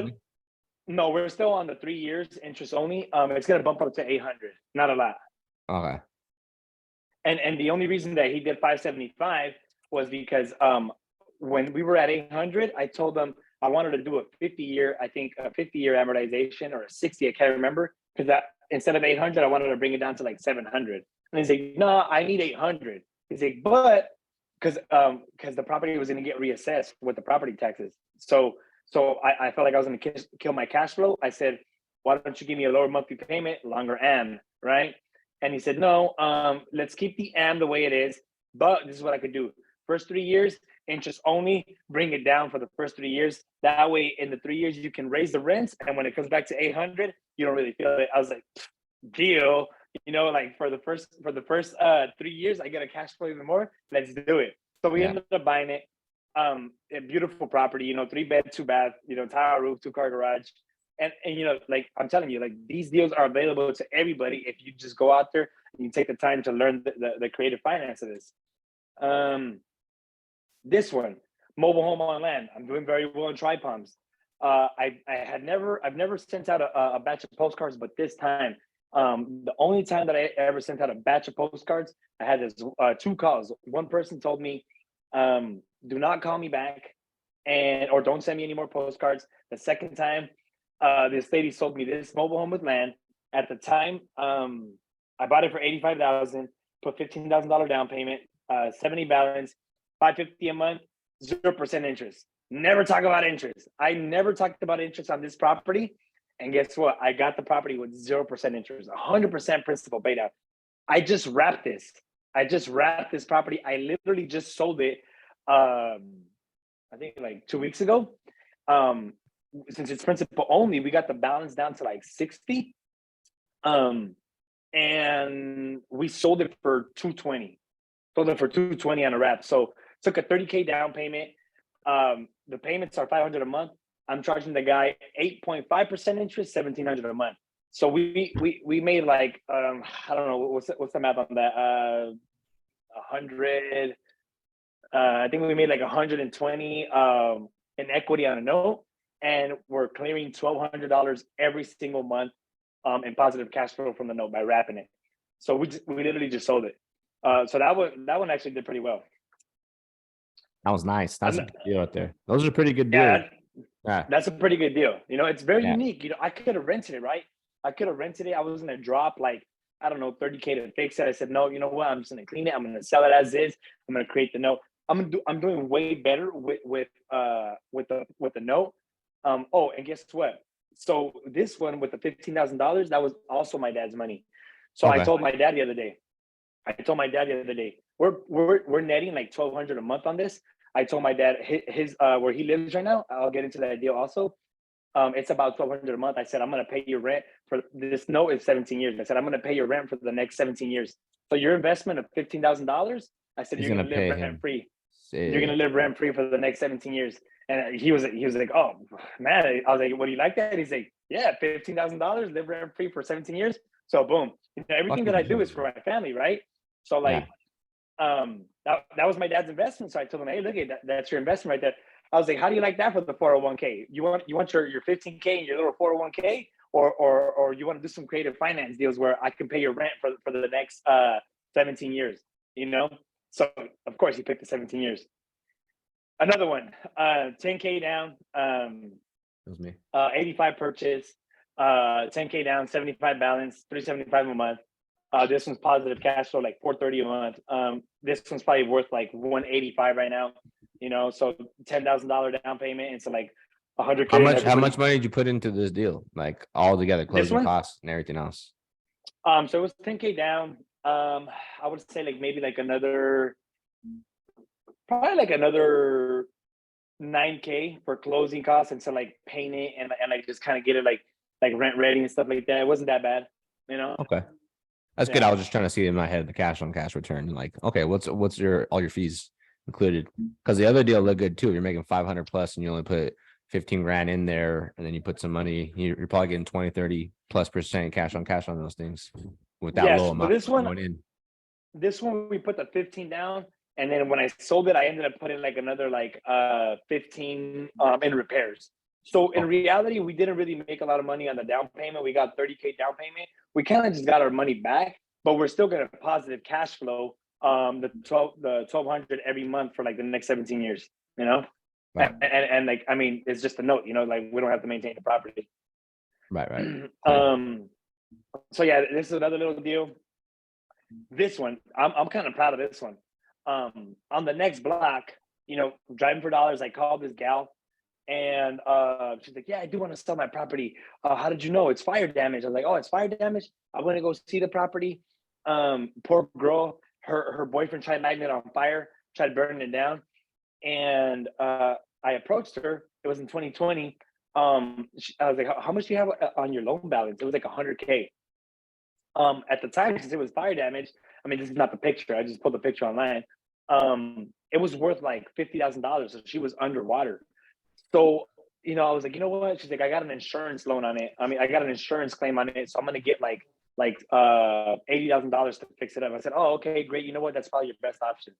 Speaker 2: on the 3 years interest only. It's gonna bump up to 800, not a lot.
Speaker 4: Okay.
Speaker 2: And the only reason that he did 575 was because when we were at 800, I told him I wanted to do a 50-year amortization or a 60, I can't remember, because that instead of 800, I wanted to bring it down to like 700. And he's like, no, I need 800. He's like, but because the property was going to get reassessed with the property taxes. So I felt like I was going to kill my cash flow. I said, why don't you give me a lower monthly payment, longer AM, right? And he said, no, let's keep the AM the way it is, but this is what I could do. First 3 years, interest only, bring it down for the first 3 years. That way, in the 3 years, you can raise the rents. And when it comes back to 800, you don't really feel it. I was like, deal. Like for the first 3 years, I get a cash flow even more. Let's do it. So we ended up buying it. A beautiful property, 3-bed, 2-bath, tile roof, 2-car garage. And like I'm telling you, like these deals are available to everybody if you just go out there and you take the time to learn the creative finance of this. This one, mobile home on land. I'm doing very well in Tri-Palms. I've never sent out a batch of postcards, but this time, the only time that I ever sent out a batch of postcards, I had this 2 calls. One person told me, do not call me back or don't send me any more postcards. The second time, this lady sold me this mobile home with land. At the time, I bought it for $85,000, put $15,000 down payment, 70 balance, $550 a month, 0% interest. Never talk about interest. I never talked about interest on this property. And guess what? I got the property with 0% interest, 100% principal paid out. I just wrapped this property. I literally just sold it, I think like 2 weeks ago. Since it's principal only, we got the balance down to like 60. And we sold it for 220. Sold it for 220 on a wrap. So took a 30K down payment. The payments are $500 a month. I'm charging the guy 8.5% interest, $1,700 a month. So we made like I don't know what's the math on that, 100. I think we made like 120 in equity on a note, and we're clearing $1,200 every single month in positive cash flow from the note by wrapping it. So we literally just sold it. So that one actually did pretty well.
Speaker 4: That was nice. That's a good deal out there. Those are pretty good deals.
Speaker 2: Yeah, that's a pretty good deal. It's very unique. I could have rented it, right? I could have rented it. I was gonna drop like, I don't know, 30K to fix it. I said, no, you know what? I'm just gonna clean it. I'm gonna sell it as is. I'm gonna create the note. I'm doing way better with the note. Oh, and guess what? So this one with the $15,000, that was also my dad's money. So okay. I told my dad the other day, we're netting like $1,200 a month on this. I told my dad his where he lives right now. I'll get into that deal also. It's about $1,200 a month. I said, I'm going to pay your rent for this note is 17 years. I said, I'm going to pay your rent for the next 17 years. So your investment of $15,000, I said,
Speaker 4: He's
Speaker 2: you're
Speaker 4: gonna
Speaker 2: going to live
Speaker 4: pay him.
Speaker 2: rent free. You're
Speaker 4: Sick.
Speaker 2: going to live rent free for the next 17 years. And he was like, oh man. I was like, what do you like that? He's like, yeah, $15,000, live rent free for 17 years. So boom, everything that I do is for my family, right? So like, that was my dad's investment. So I told him, hey, look at that, that's your investment right there. I was like, how do you like that for the 401k? You want your 15k and your little 401k, or you want to do some creative finance deals where I can pay your rent for the next 17 years, you know? So of course he picked the 17 years. Another one, 10k down,
Speaker 4: That was me.
Speaker 2: 85 purchase, 10k down, 75 balance, 375 a month. This one's positive cash flow, like 430 a month. This one's probably worth like 185 right now, you know, so $10,000 down payment. It's like 100k.
Speaker 4: How much money did you put into this deal? Like all together, closing
Speaker 2: one?
Speaker 4: costs and everything else.
Speaker 2: So it was 10k down. I would say like maybe like probably like another 9k for closing costs, and so like paint it and like just kind of get it like rent ready and stuff like that. It wasn't that bad, you know.
Speaker 4: Okay. That's good. I was just trying to see in my head the cash on cash return. Like, okay, what's all your fees included? Because the other deal looked good too. You're making 500 plus and you only put 15 grand in there, and then you put some money. You're probably getting 20-30+% cash on those things with that low amount going in.
Speaker 2: This one we put the 15 down, and then when I sold it, I ended up putting like another 15 in repairs. So in reality, we didn't really make a lot of money on the down payment. We got 30k down payment. We kind of just got our money back, but we're still gonna positive cash flow the 1,200 every month for like the next 17 years, you know. Right. And like, I mean, it's just a note, you know, like we don't have to maintain the property.
Speaker 4: Right.
Speaker 2: So yeah, this is another little deal. This one, I'm kind of proud of this one. On the next block, you know, driving for dollars, I called this gal, and she's like, yeah, I do want to sell my property. How did you know? It's fire damage. I was like, oh, it's fire damage. I want to go see the property. Poor girl, her boyfriend tried lighting it on fire, tried burning it down. And I approached her. It was in 2020. I was like, how much do you have on your loan balance? It was like 100k. At the time, since it was fire damage, I mean, this is not the picture. I just pulled the picture online. It was worth like $50,000. So she was underwater. So, you know, I was like, you know what? She's like, I got an insurance loan on it. I mean, I got an insurance claim on it. So I'm going to get like $80,000 to fix it up. I said, oh, okay, great. You know what? That's probably your best option.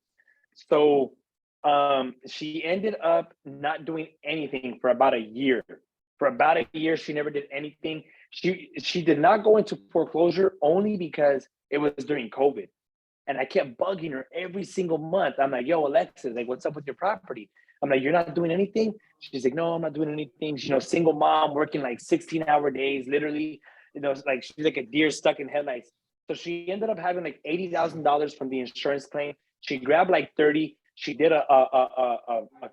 Speaker 2: So she ended up not doing anything for about a year. For about a year, she never did anything. She did not go into foreclosure only because it was during COVID. And I kept bugging her every single month. I'm like, yo, Alexis, like, what's up with your property? I'm like, you're not doing anything? She's like, no, I'm not doing anything. You know, single mom working like 16-hour days, literally, you know, like she's like a deer stuck in headlights. So she ended up having like $80,000 from the insurance claim. She grabbed like 30. She did a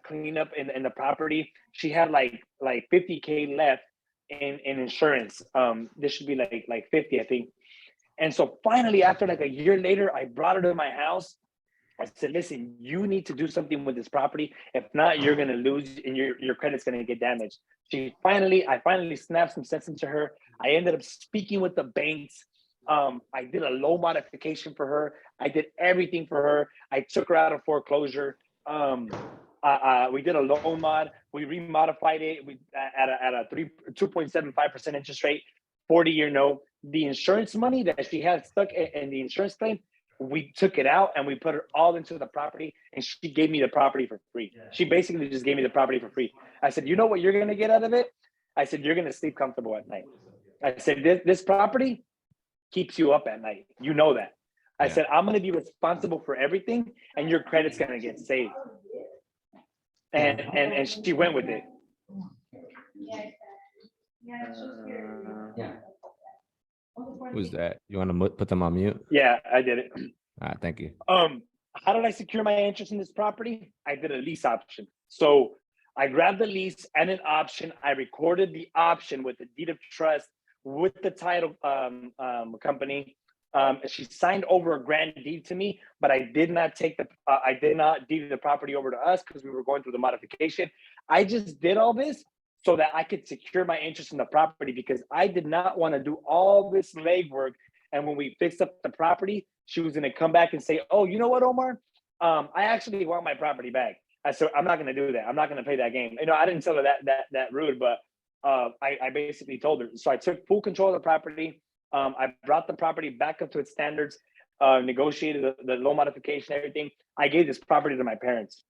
Speaker 2: cleanup in the property. She had like 50k left in insurance. This should be like 50, I think. And so finally, after like a year later, I brought her to my house. I said, listen, you need to do something with this property. If not, you're gonna lose and your credit's gonna get damaged. I finally snapped some sense into her. I ended up speaking with the banks. I did a low modification for her. I did everything for her. I took her out of foreclosure. We did a loan mod. We remodified it at a 2.75% interest rate, 40-year note. The insurance money that she had stuck in the insurance claim, we took it out and we put her all into the property, and she gave me the property for free. She basically just gave me the property for free. I said, you know what you're going to get out of it? I said, you're going to sleep comfortable at night. I said, this property keeps you up at night. You know that. I said, I'm going to be responsible for everything, and your credit's going to get saved. And she went with it.
Speaker 4: Who's that? You want to put them on mute?
Speaker 2: Yeah, I did it.
Speaker 4: All right, thank you.
Speaker 2: How did I secure my interest in this property? I did a lease option. So I grabbed the lease and an option. I recorded the option with the deed of trust with the title company. She signed over a grand deed to me, but I did not deed the property over to us because we were going through the modification. I just did all this so that I could secure my interest in the property, because I did not want to do all this legwork. And when we fixed up the property, she was going to come back and say, oh, you know what, Omar? I actually want my property back. I said, I'm not going to do that. I'm not going to play that game. You know, I didn't tell her that rude, but I basically told her. So I took full control of the property. I brought the property back up to its standards, negotiated the loan modification, everything. I gave this property to my parents.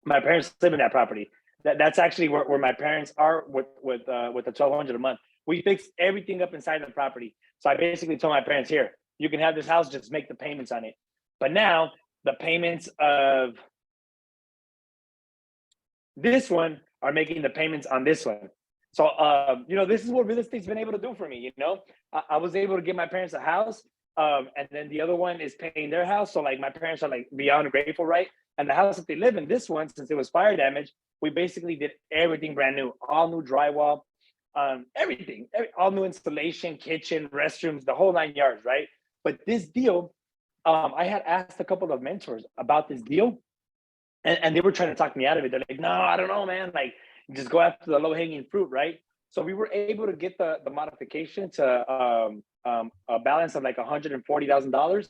Speaker 2: My parents live in that property. That's actually where my parents are with the $1,200 a month. We fixed everything up inside the property. So I basically told my parents, here, you can have this house, just make the payments on it. But now the payments of this one are making the payments on this one. So, you know, this is what real estate's been able to do for me. You know, I was able to give my parents a house, and then the other one is paying their house. So like my parents are like beyond grateful, right? And the house that they live in, this one, since it was fire damage, we basically did everything brand new, all new drywall, everything, all new installation, kitchen, restrooms, the whole 9 yards, right? But this deal, I had asked a couple of mentors about this deal, and they were trying to talk me out of it. They're like, no, I don't know, man. Like, just go after the low hanging fruit, right? So we were able to get the modification to a balance of like $140,000.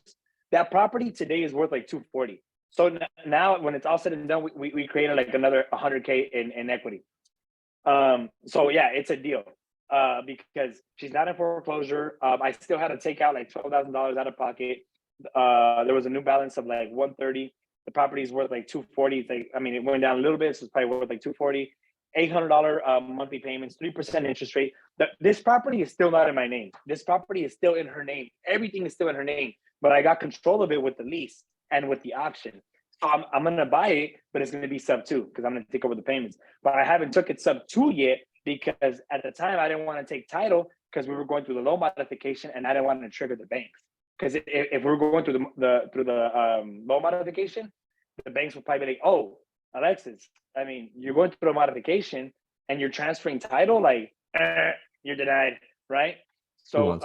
Speaker 2: That property today is worth like $240. So now when it's all said and done, we created like another $100K in equity. So yeah, it's a deal because she's not in foreclosure. I still had to take out like $12,000 out of pocket. There was a new balance of like 130. The property is worth like 240. It's like, I mean, it went down a little bit, so it's probably worth like 240. $800 monthly payments, 3% interest rate. This property is still not in my name. This property is still in her name. Everything is still in her name, but I got control of it with the lease and with the option. So I'm gonna buy it, but it's gonna be sub 2 because I'm gonna take over the payments. But I haven't took it sub 2 yet because at the time I didn't want to take title because we were going through the loan modification and I didn't want to trigger the banks. Because if we're going through the loan modification, the banks will probably be like, oh, Alexis, I mean, you're going through a modification and you're transferring title, like you're denied, right? So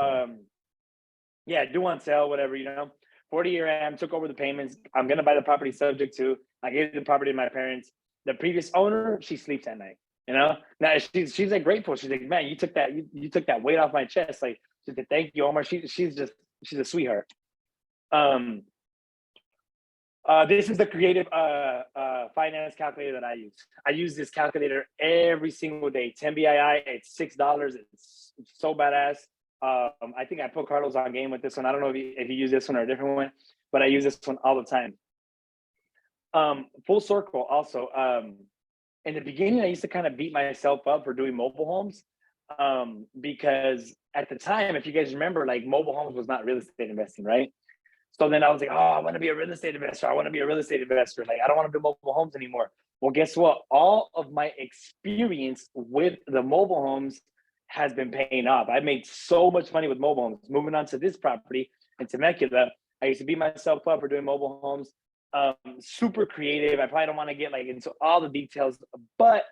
Speaker 2: yeah, due on sale, whatever, you know. 40-year AM, took over the payments. I'm gonna buy the property subject to. I gave the property to my parents. The previous owner, she sleeps at night, you know. Now she's like grateful. She's like, man, you took that weight off my chest. Like, she said, thank you, Omar. She's a sweetheart. This is the creative finance calculator that I use. I use this calculator every single day. 10 BII, it's $6. It's so badass. I think I put Carlos on game with this one. I don't know if you use this one or a different one, but I use this one all the time. Full circle also. In the beginning, I used to kind of beat myself up for doing mobile homes because at the time, if you guys remember, like mobile homes was not real estate investing, right? So then I was like, oh, I want to be a real estate investor. I want to be a real estate investor. Like, I don't want to do mobile homes anymore. Well, guess what? All of my experience with the mobile homes has been paying off. I made so much money with mobile homes. Moving on to this property in Temecula, I used to beat myself up for doing mobile homes. Super creative. I probably don't want to get like into all the details, but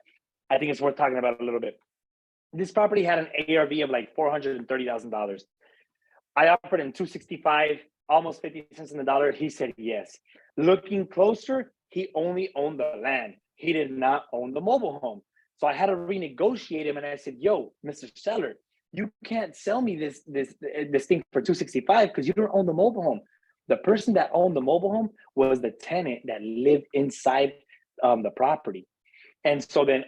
Speaker 2: I think it's worth talking about a little bit. This property had an ARV of like $430,000. I offered him $265, almost 50 cents on the dollar. He said yes. Looking closer, he only owned the land. He did not own the mobile home. So I had to renegotiate him, and I said, yo, Mr. Seller, you can't sell me this thing for $265 because you don't own the mobile home. The person that owned the mobile home was the tenant that lived inside the property. And so then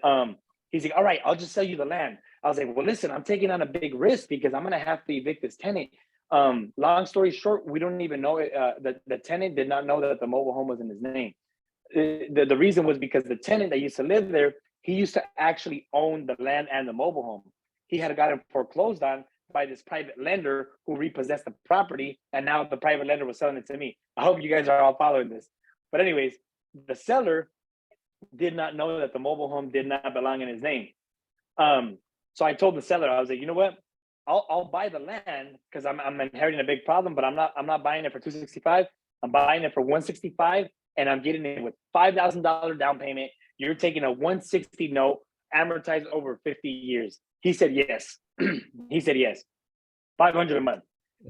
Speaker 2: he's like, all right, I'll just sell you the land. I was like, well, listen, I'm taking on a big risk because I'm going to have to evict this tenant. Long story short, we don't even know it. The tenant did not know that the mobile home was in his name. The reason was because the tenant that used to live there, he used to actually own the land and the mobile home. He had gotten foreclosed on by this private lender who repossessed the property, and now the private lender was selling it to me. I hope you guys are all following this. But anyways, the seller did not know that the mobile home did not belong in his name. So I told the seller, I was like, you know what? I'll buy the land because I'm inheriting a big problem, but I'm not buying it for $265. I'm buying it for $165, and I'm getting it with $5,000 down payment. You're taking a $160 note, amortized over 50 years. He said yes. He said yes. $500 a month.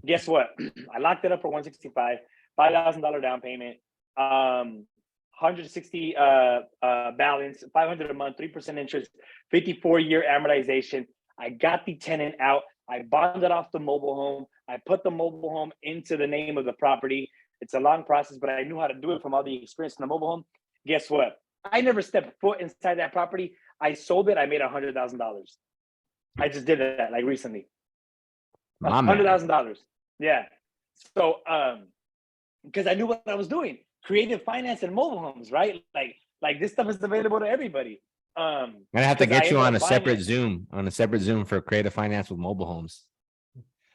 Speaker 2: Guess what? I locked it up for $165, $5,000 down payment. 160 balance, 500 a month, 3% interest, 54-year amortization. I got the tenant out. I bonded off the mobile home. I put the mobile home into the name of the property. It's a long process, but I knew how to do it from all the experience in the mobile home. Guess what? I never stepped foot inside that property. I sold it. I made $100,000. I just did that like recently.
Speaker 4: My man.
Speaker 2: $100,000. Yeah. So, because I knew what I was doing. Creative finance and mobile homes, right? Like this stuff is available to everybody.
Speaker 4: I'm gonna have to
Speaker 2: 'cause I
Speaker 4: get you
Speaker 2: ended
Speaker 4: on
Speaker 2: up
Speaker 4: a
Speaker 2: buying
Speaker 4: separate
Speaker 2: it.
Speaker 4: Zoom for creative finance with mobile homes.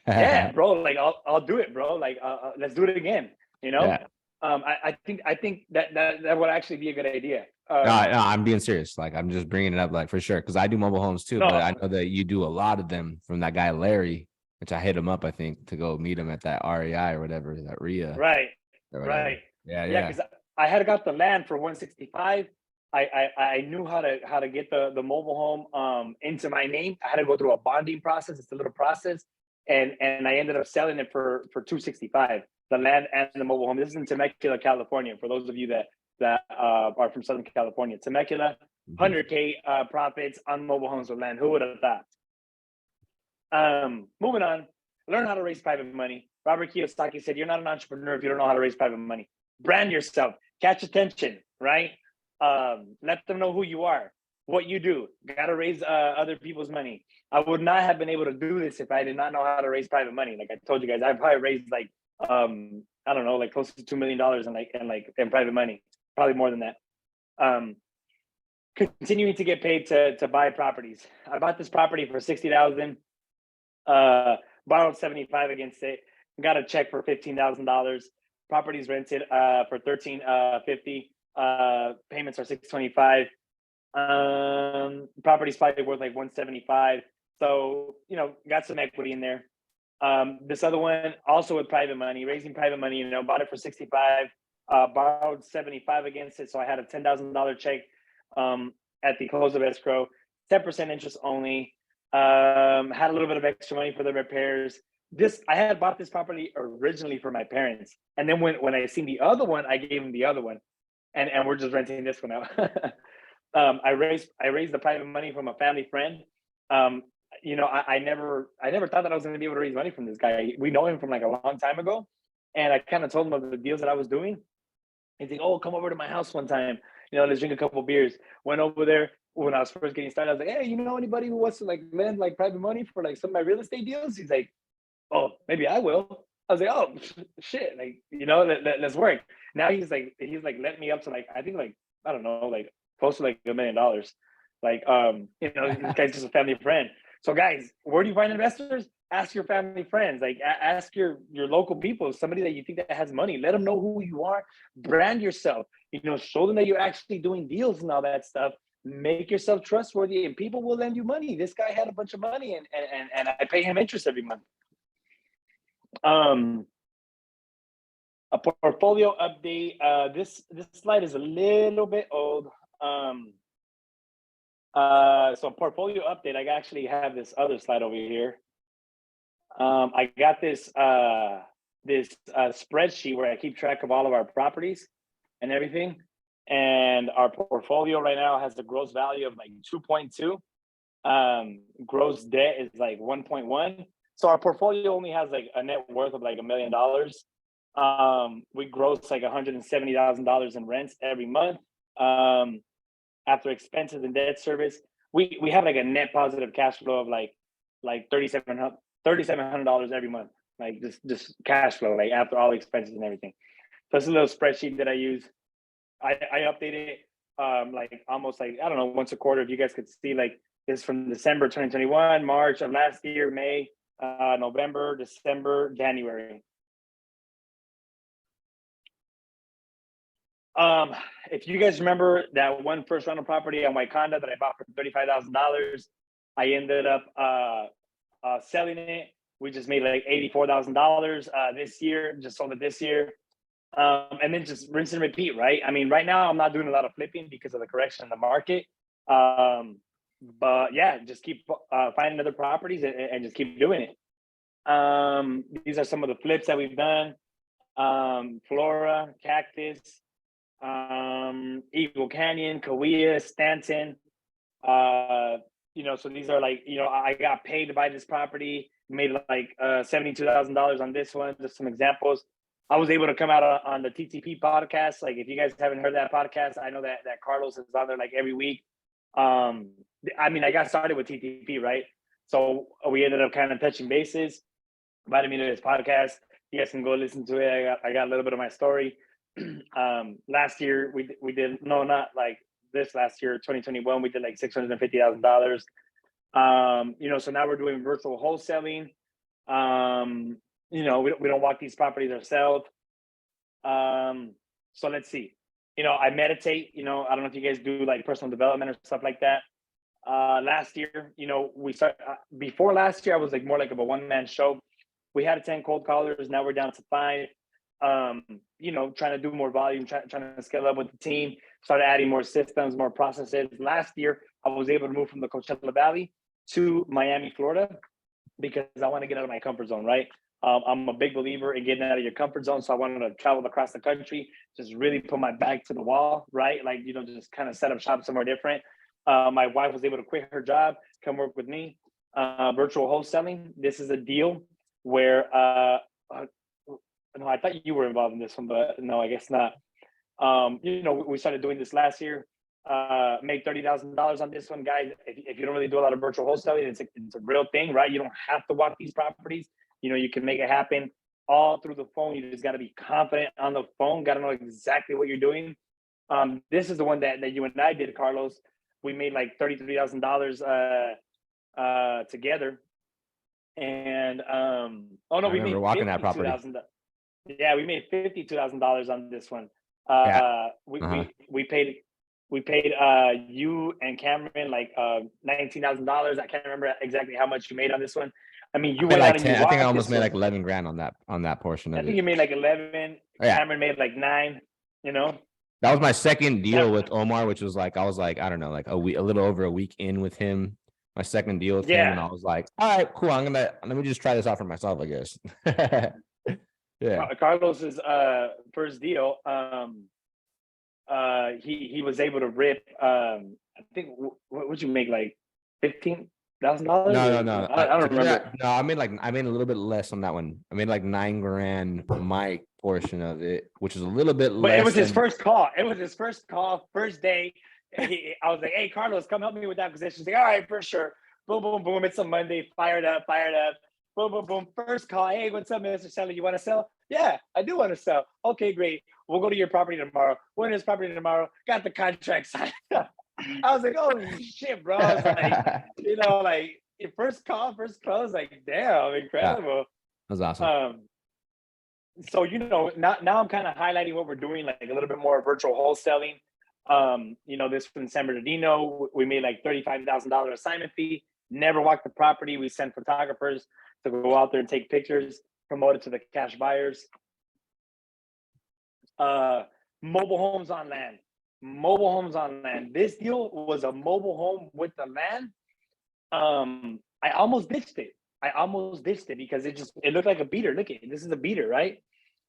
Speaker 2: Yeah, bro. Like I'll do it, bro. Like let's do it again. You know.
Speaker 4: Yeah.
Speaker 2: I think that would actually be a good idea.
Speaker 4: No, I'm being serious. Like I'm just bringing it up, like for sure, because I do mobile homes too.
Speaker 2: No.
Speaker 4: But I know that you do a lot of them from that guy Larry, which I hit him up, I think, to go meet him at that REI or whatever, that RIA.
Speaker 2: Right.
Speaker 4: Or whatever.
Speaker 2: Right.
Speaker 4: Yeah,
Speaker 2: Yeah,
Speaker 4: yeah.
Speaker 2: because I had got the land for 165. I knew how to get the mobile home into my name. I had to go through a bonding process. It's a little process, and I ended up selling it for 265. The land and the mobile home. This is in Temecula, California. For those of you that are from Southern California, Temecula, 100K profits on mobile homes with land. Who would have thought? Moving on. Learn how to raise private money. Robert Kiyosaki said, "You're not an entrepreneur if you don't know how to raise private money." Brand yourself, catch attention, right? Let them know who you are, what you do. Got to raise other people's money. I would not have been able to do this if I did not know how to raise private money. Like I told you guys, I probably raised like I don't know, like close to $2 million in private money, probably more than that. Continuing to get paid to buy properties. I bought this property for $60,000. Borrowed 75 against it. Got a check for $15,000. Properties rented for $1350. Payments are $625. Property's probably worth like $175. So got some equity in there. This other one also with private money, raising private money. Bought it for 65. Borrowed 75 against it, so I had a $10,000 check at the close of escrow. 10% interest only. Had a little bit of extra money for the repairs. I had bought this property originally for my parents, and then when I seen the other one, I gave them the other one, and we're just renting this one out. I raised the private money from a family friend. I never thought that I was going to be able to raise money from this guy. We know him from like a long time ago, and I kind of told him of the deals that I was doing. He's like, "Oh, come over to my house one time. Let's drink a couple beers." Went over there. When I was first getting started, I was like, "Hey, anybody who wants to like lend like private money for like some of my real estate deals?" He's like, "Oh, maybe I will." I was like, "Oh, shit, like let's work." Now he's like let me up to like I think like I don't know like close to like $1 million. Like this guy's just a family friend. So guys, where do you find investors? Ask your family friends. Like ask your local people, somebody that you think that has money. Let them know who you are. Brand yourself. Show them that you're actually doing deals and all that stuff. Make yourself trustworthy, and people will lend you money. This guy had a bunch of money, and I pay him interest every month. A portfolio update. This slide is a little bit old. So portfolio update. I actually have this other slide over here. I got this spreadsheet where I keep track of all of our properties and everything. And our portfolio right now has a gross value of like 2.2. Gross debt is like 1.1. So our portfolio only has like a net worth of like $1 million. We gross like $170,000 in rents every month. After expenses and debt service, we have like a net positive cash flow of like $3,700 every month. Like just cash flow, like after all expenses and everything. So it's a little spreadsheet that I use. I update it like almost like, I don't know, once a quarter. If you guys could see, like this from December 2021, March of last year, May, November, December, January. If you guys remember that one first rental property on Waikanda that I bought for $35,000, I ended up selling it. We just made like $84,000 this year, just sold it this year. And then just rinse and repeat, right? I mean, right now I'm not doing a lot of flipping because of the correction in the market. But yeah, just keep finding other properties and just keep doing it. These are some of the flips that we've done. Flora, cactus, Eagle Canyon, Kauai, Stanton. You know, so these are like, you know, I got paid to buy this property, made like $72,000 on this one. Just some examples. I was able to come out on the TTP podcast. Like, if you guys haven't heard that podcast, I know that Carlos is on there like every week. I mean, I got started with TTP, right? So we ended up kind of touching bases. Invited me to this podcast. You guys can go listen to it. I got a little bit of my story. Last year we did, no, not like this last year, 2021, we did like $650,000. You know, so now we're doing virtual wholesaling. You know, we don't walk these properties ourselves. So let's see. You know, I meditate. You know, I don't know if you guys do like personal development or stuff like that. Last year, you know, we started before last year, I was like more like of a one-man show. We had 10 cold callers. Now we're down to 5. You know, trying to do more volume, trying to scale up with the team, started adding more systems, more processes. Last year, I was able to move from the Coachella Valley to Miami, Florida, because I want to get out of my comfort zone, right? I'm a big believer in getting out of your comfort zone. So I wanted to travel across the country, just really put my back to the wall, right? Like, you know, just kind of set up shop somewhere different. My wife was able to quit her job, come work with me. Virtual wholesaling. This is a deal where, no, I thought you were involved in this one, but no, I guess not. You know, we started doing this last year. Made $30,000 on this one, guys. If you don't really do a lot of virtual wholesaling, it's a real thing, right? You don't have to walk these properties. You know, you can make it happen all through the phone. You just got to be confident on the phone. Got to know exactly what you're doing. This is the one that you and I did, Carlos. We made like $33,000 together. And oh no, we made
Speaker 4: walking that property.
Speaker 2: Yeah, we made $52,000 on this one. We paid you and Cameron like $19,000. I can't remember exactly how much you made on this one. I mean, you went
Speaker 4: like
Speaker 2: out and
Speaker 4: 10,
Speaker 2: you
Speaker 4: I think I
Speaker 2: walked
Speaker 4: almost
Speaker 2: this
Speaker 4: made
Speaker 2: one.
Speaker 4: like 11 grand on that portion of
Speaker 2: I
Speaker 4: it.
Speaker 2: think you made like 11.
Speaker 4: Yeah.
Speaker 2: Cameron made like 9. You know,
Speaker 4: That was my second deal with Omar, which was like, I was like, I don't know, like a little over a week in with him. My second deal with him, and I was like, all right, cool. Let me just try this out for myself, I guess. Yeah.
Speaker 2: Carlos's first deal, he was able to rip. I think what would you make, like $15,000?
Speaker 4: No.
Speaker 2: I don't remember.
Speaker 4: No, I made a little bit less on that one. I made like 9 grand my portion of it, which is a little bit less.
Speaker 2: But it was his first call. It was his first call, first day. I was like, hey, Carlos, come help me with that position. He's like, all right, for sure. Boom, boom, boom. It's a Monday. Fired up. Boom, boom, boom. First call. Hey, what's up, Mr. Seller? You want to sell? Yeah, I do want to sell. Okay, great. We'll go to your property tomorrow. We're in his property tomorrow. Got the contract signed. I was like, holy shit, bro. I was like, you know, like your first call, first close, like, damn, incredible.
Speaker 4: Yeah, that was awesome.
Speaker 2: So, you know, now I'm kind of highlighting what we're doing, like a little bit more virtual wholesaling. You know, this from San Bernardino, we made like $35,000 assignment fee. Never walked the property. We sent photographers to go out there and take pictures, promote it to the cash buyers. Mobile homes on land. This deal was a mobile home with the land. I almost ditched it because it looked like a beater. Look at it. This is a beater, right?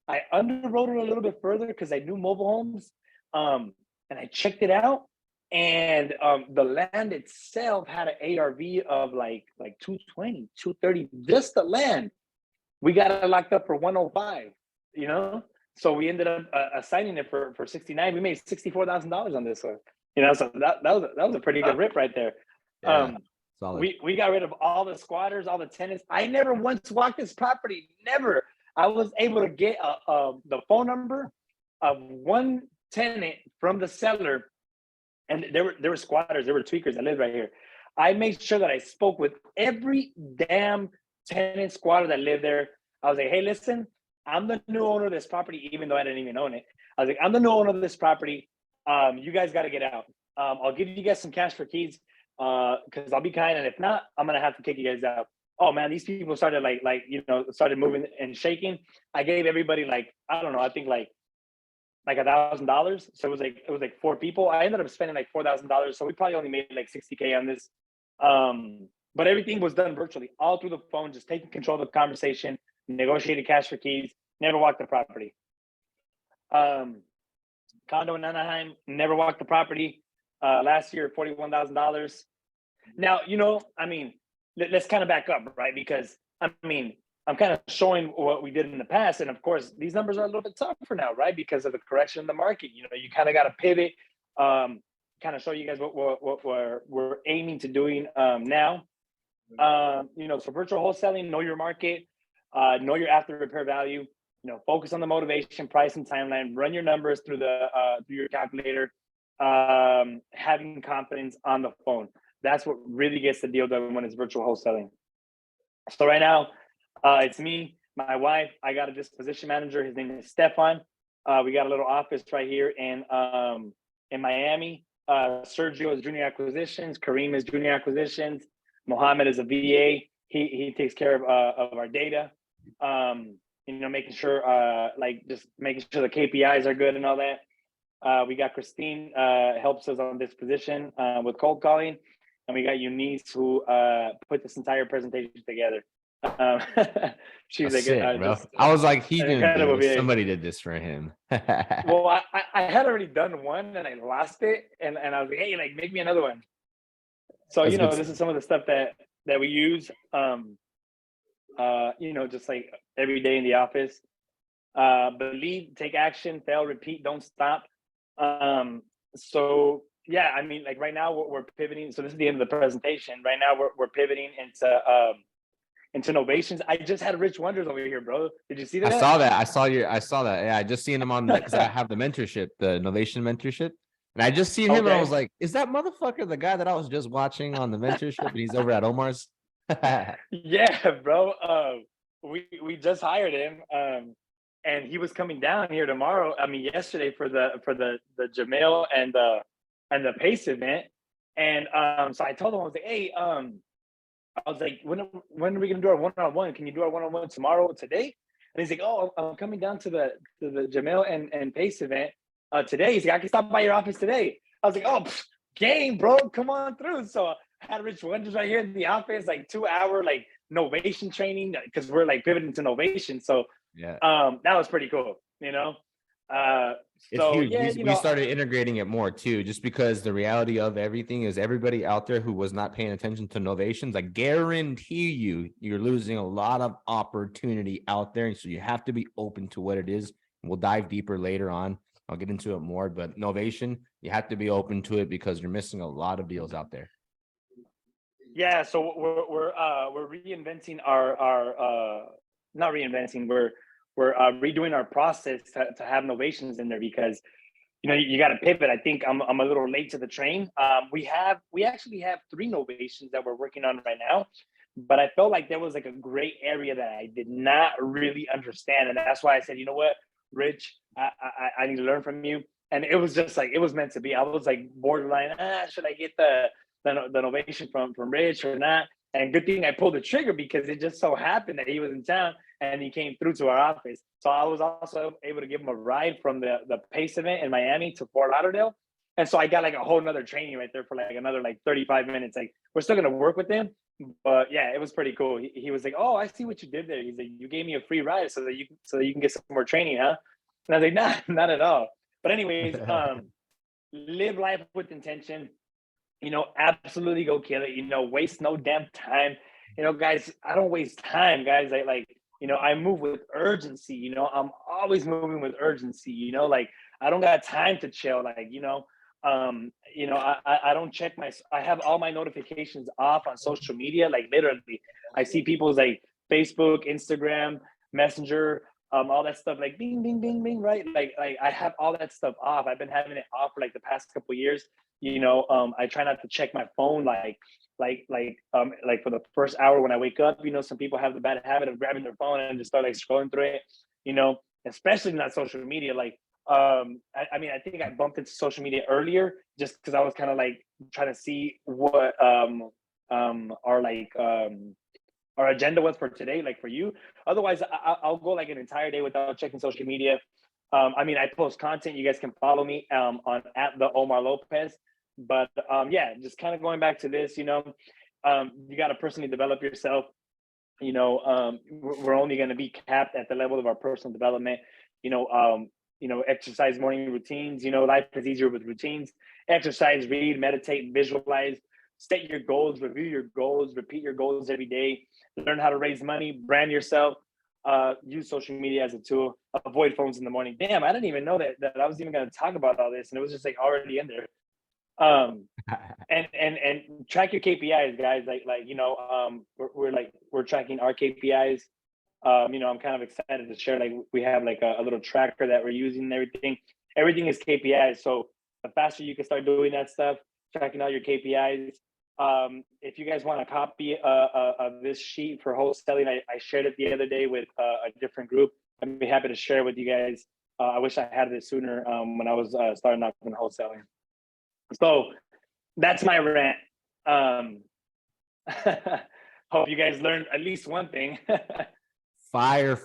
Speaker 2: I underwrote it a little bit further because I knew mobile homes. And I checked it out, and the land itself had an ARV of like 220, 230, just the land. We got it locked up for 105, you know? So we ended up assigning it for 69. We made $64,000 on this one, you know? So that was a pretty good rip right there.
Speaker 4: Yeah, solid.
Speaker 2: We got rid of all the squatters, all the tenants. I never once walked this property, never. I was able to get the phone number of one tenant from the seller, and there were squatters, there were tweakers that lived right here. I made sure that I spoke with every damn tenant squatter that lived there. I was like, hey, listen, I'm the new owner of this property, even though I didn't even own it. I was like, I'm the new owner of this property. You guys got to get out. I'll give you guys some cash for keys, because I'll be kind, and if not, I'm gonna have to kick you guys out. Oh man, these people started started moving and shaking. I gave everybody I don't know, I think like $1,000. So it was like 4 people. I ended up spending like $4,000. So we probably only made like 60K on this. But everything was done virtually, all through the phone, just taking control of the conversation, negotiated cash for keys, never walked the property. condo in Anaheim, never walked the property. Last year, $41,000. Now, I mean, let's kind of back up, right? Because I mean, I'm kind of showing what we did in the past, and of course, these numbers are a little bit tougher now, right? Because of the correction in the market. You kind of got to pivot. Kind of show you guys what we're aiming to doing now. For virtual wholesaling, know your market, know your after repair value. Focus on the motivation, price, and timeline. Run your numbers through your calculator. Having confidence on the phone. That's what really gets the deal done when it's virtual wholesaling. So right now, it's me, my wife. I got a disposition manager. His name is Stefan. We got a little office right here in Miami. Sergio is junior acquisitions. Kareem is junior acquisitions. Mohammed is a VA. He takes care of our data. Making sure just making sure the KPIs are good and all that. We got Christine helps us on this position with cold calling, and we got Eunice who put this entire presentation together. She's
Speaker 4: That's
Speaker 2: like,
Speaker 4: sick, bro. I was like, he didn't do this. Somebody did this for him.
Speaker 2: Well, I had already done one and I lost it, and I was like, hey, like make me another one. So
Speaker 4: That's
Speaker 2: this is some of the stuff that we use. Just like every day in the office. Believe, take action, fail, repeat, don't stop. So yeah, I mean, like right now we're pivoting. So this is the end of the presentation. Right now we're pivoting into innovations. I just had Rich Wonders over here, bro. Did you see that?
Speaker 4: I saw that. I saw that. Yeah, I just seen him on because I have the mentorship, the innovation mentorship. And I just seen him and I was like, is that motherfucker the guy that I was just watching on the mentorship? And he's over at Omar's.
Speaker 2: Yeah, bro. We just hired him. And he was coming down here tomorrow. I mean, yesterday for the Jamil and the Pace event. And so I told him, I was like, hey, I was like, when are we gonna do our one-on-one? Can you do our one-on-one today? And he's like, oh, I'm coming down to the Jamil and Pace event today. He's like, I can stop by your office today. I was like, oh, game, bro, come on through. So I had Rich Wonders right here in the office, like 2-hour like novation training, because we're like pivoting to novation. So
Speaker 4: yeah,
Speaker 2: that was pretty cool,
Speaker 4: it's huge. Yeah, we started integrating it more too, just because the reality of everything is everybody out there who was not paying attention to novations, I guarantee you're losing a lot of opportunity out there. And so you have to be open to what it is. We'll dive deeper later on. I'll get into it more, but novation, you have to be open to it because you're missing a lot of deals out there.
Speaker 2: Yeah, so we're reinventing our not reinventing, we're redoing our process to have novations in there, because you got to pivot. I think I'm a little late to the train. We actually have 3 novations that we're working on right now, but I felt like there was like a gray area that I did not really understand, and that's why I said, you know what, Rich, I need to learn from you. And it was just like, it was meant to be. I was like borderline, should I get the novation from Rich or not? And good thing I pulled the trigger, because it just so happened that he was in town and he came through to our office. So I was also able to give him a ride from the Pace event in Miami to Fort Lauderdale. And so I got like a whole nother training right there for like another like 35 minutes. Like, we're still going to work with him, but yeah, it was pretty cool. He was like, oh, I see what you did there. He's like, you gave me a free ride so that you can get some more training, huh? And I was like, nah, not at all. But anyways, live life with intention. Absolutely go kill it. Waste no damn time. Guys, I don't waste time, guys. I move with urgency. I'm always moving with urgency. I don't got time to chill. I don't check I have all my notifications off on social media. Like, literally, I see people's like Facebook, Instagram, Messenger, all that stuff, like bing, bing, bing, bing, right? Like I have all that stuff off. I've been having it off for like the past couple of years. I try not to check my phone like for the first hour when I wake up. Some people have the bad habit of grabbing their phone and just start like scrolling through it, especially not social media. I think I bumped into social media earlier just because I was kind of like trying to see what our agenda was for today, like for you. Otherwise, I'll go like an entire day without checking social media. I post content. You guys can follow me on @the Omar Lopez. But just kind of going back to this, you got to personally develop yourself. We're only going to be capped at the level of our personal development. exercise morning routines. Life is easier with routines. Exercise, read, meditate, visualize, set your goals, review your goals, repeat your goals every day, learn how to raise money, brand yourself, use social media as a tool, avoid phones in the morning. Damn, I didn't even know that I was even going to talk about all this, and it was just like already in there. And track your KPIs, guys. We're tracking our KPIs. I'm kind of excited to share, like, we have like a little tracker that we're using and everything. Everything is KPIs. So the faster you can start doing that stuff, tracking all your KPIs. If you guys want a copy of this sheet for wholesaling, I shared it the other day with a different group. I'd be happy to share it with you guys. I wish I had it sooner when I was starting off in wholesaling. So that's my rant. Hope you guys learned at least one thing.
Speaker 4: Fire.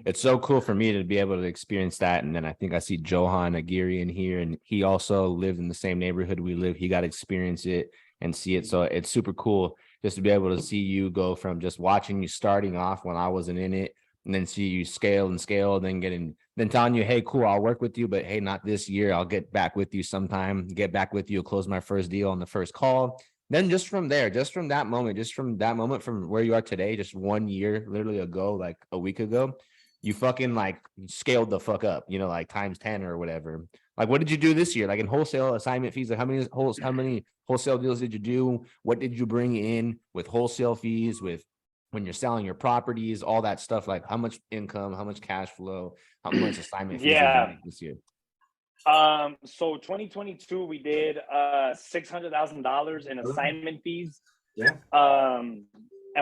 Speaker 4: It's so cool for me to be able to experience that. And then I think I see Johan Aguirre in here, and he also lived in the same neighborhood we live. He got to experience it and see it. So it's super cool just to be able to see you go from just watching you starting off when I wasn't in it, and then see you scale, then telling you, hey, cool, I'll work with you, but hey, not this year. I'll get back with you sometime, close my first deal on the first call. Then just from that moment from where you are today, just 1 year, literally ago, like a week ago, you fucking like scaled the fuck up, like times 10 or whatever. Like, what did you do this year? Like in wholesale assignment fees, like how many wholesale deals did you do? What did you bring in with wholesale fees, with when you're selling your properties, all that stuff? Like how much income, how much cash flow, how much assignment fees did you make this year?
Speaker 2: So 2022, we did $600,000 in assignment fees.
Speaker 4: Yeah.
Speaker 2: And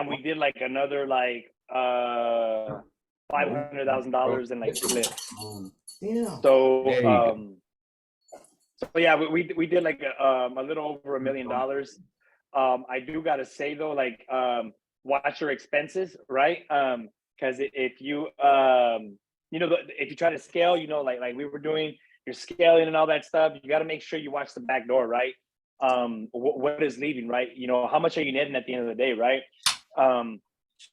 Speaker 2: we did like another like $500,000 in like flips.
Speaker 4: Yeah.
Speaker 2: So yeah, we did like a little over $1 million. I do gotta say though, like, watch your expenses, right? Because if you if you try to scale, like we were doing, you're scaling and all that stuff, you got to make sure you watch the back door, right? What is leaving, right? How much are you netting at the end of the day, right?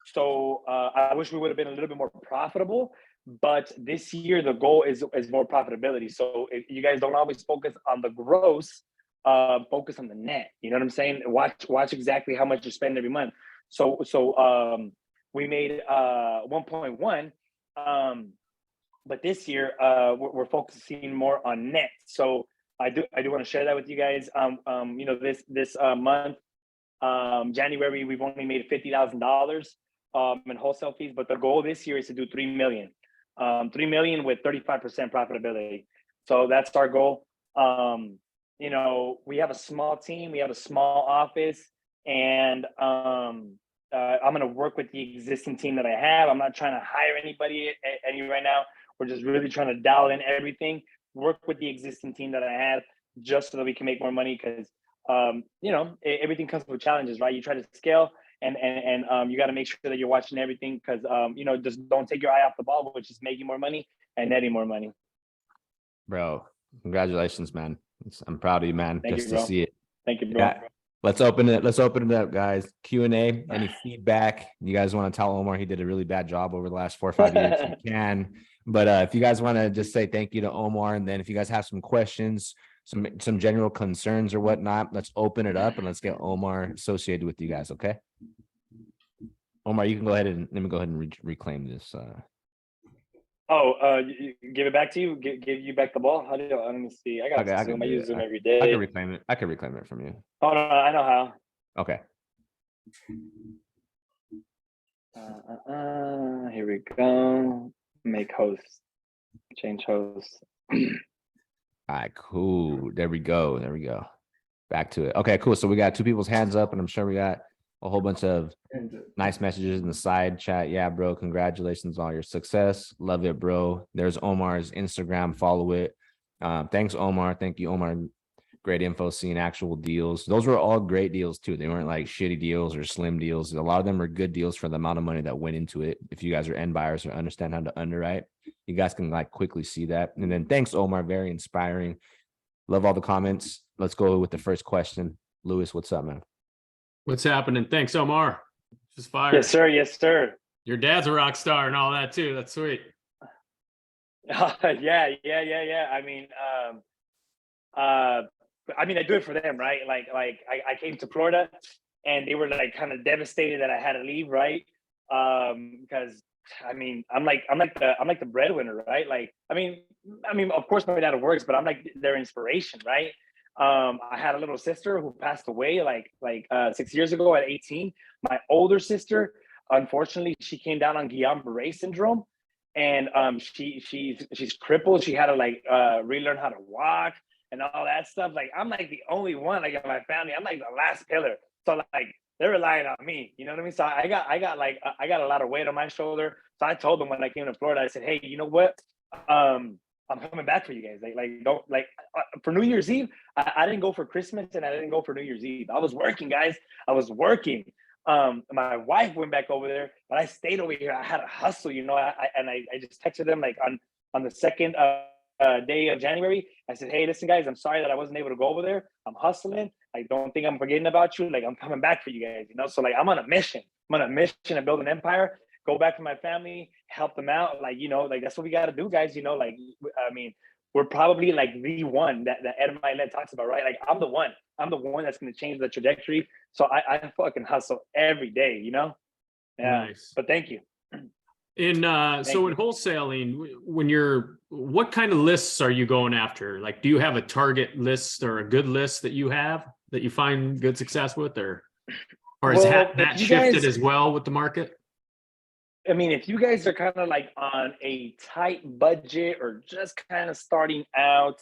Speaker 2: So I wish we would have been a little bit more profitable, but this year the goal is more profitability. So if you guys don't always focus on the gross, focus on the net. You know what I'm saying? Watch exactly how much you spend every month. So we made 1.1. But this year, we're focusing more on net. So I do want to share that with you guys. This month, January, we've only made $50,000 in wholesale fees, but the goal this year is to do 3 million. 3 million with 35% profitability. So that's our goal. We have a small team, we have a small office, and I'm going to work with the existing team that I have. I'm not trying to hire anybody right now. We're just really trying to dial in everything, work with the existing team that I have, just so that we can make more money. Because everything comes with challenges, right? You try to scale, and you got to make sure that you're watching everything, because just don't take your eye off the ball, which is making more money and netting more money.
Speaker 4: Bro, congratulations, man. I'm proud of you, man.
Speaker 2: Thank
Speaker 4: just
Speaker 2: you, bro.
Speaker 4: To see it.
Speaker 2: Thank you, bro.
Speaker 4: Yeah. Let's open it up, guys. Q&A. Any feedback? You guys want to tell Omar he did a really bad job over the last 4 or 5 years? You can. But if you guys want to just say thank you to Omar, and then if you guys have some questions, some general concerns or whatnot, let's open it up and let's get Omar associated with you guys. Okay. Omar, you can go ahead and let me go ahead and reclaim this.
Speaker 2: Give it back to you. Give you back the ball. How do you? Let me see. I got Zoom. I use Zoom every day.
Speaker 4: I can reclaim it. I can reclaim it from you.
Speaker 2: Oh no, I know how.
Speaker 4: Okay.
Speaker 2: Here we go. Make host. Change host.
Speaker 4: All right, cool. There we go. Back to it. Okay, cool. So we got 2 people's hands up, and I'm sure we got a whole bunch of nice messages in the side chat. Yeah, bro. Congratulations on your success. Love it, bro. There's Omar's Instagram. Follow it. Thanks, Omar. Thank you, Omar. Great info, seeing actual deals. Those were all great deals too. They weren't like shitty deals or slim deals. A lot of them were good deals for the amount of money that went into it. If you guys are end buyers or understand how to underwrite, you guys can like quickly see that. And then thanks, Omar. Very inspiring. Love all the comments. Let's go with the first question. Lewis, what's up, man?
Speaker 5: What's happening? Thanks, Omar. Just fire.
Speaker 2: Yes, sir. Yes, sir.
Speaker 5: Your dad's a rock star and all that too. That's sweet.
Speaker 2: Yeah. I mean, I do it for them, right? I came to Florida, and they were like kind of devastated that I had to leave, right? Because I mean, I'm like the breadwinner, right? I mean, of course, my dad works, but I'm like their inspiration, right? I had a little sister who passed away 6 years ago at 18. My older sister, unfortunately, she came down on Guillain-Barré syndrome, and she's crippled. She had to relearn how to walk and all that stuff. Like, I'm like the only one, like, in my family. I'm like the last pillar. So like they're relying on me. You know what I mean? So I got a lot of weight on my shoulder. So I told them when I came to Florida, I said, hey, you know what? I'm coming back for you guys. Don't for New Year's Eve. I didn't go for Christmas, and I didn't go for New Year's Eve. I was working, guys. I was working. My wife went back over there, but I stayed over here. I had to hustle, you know. I just texted them like on the second day of January. I said, hey, listen, guys, I'm sorry that I wasn't able to go over there. I'm hustling. I don't think I'm forgetting about you. Like, I'm coming back for you guys, you know. So like, I'm on a mission. I'm on a mission to build an empire. Go back to my family, help them out. Like, you know, like, that's what we got to do, guys. You know, like, I mean, we're probably like the one that Ed Milet talks about, right? Like, I'm the one that's going to change the trajectory. So I fucking hustle every day, you know? Yeah.
Speaker 5: Nice.
Speaker 2: But thank you.
Speaker 5: In so in wholesaling, what kind of lists are you going after? Like, do you have a target list or a good list that you have that you find good success with, or has that shifted as well with the market?
Speaker 2: I mean, if you guys are kind of like on a tight budget or just kind of starting out,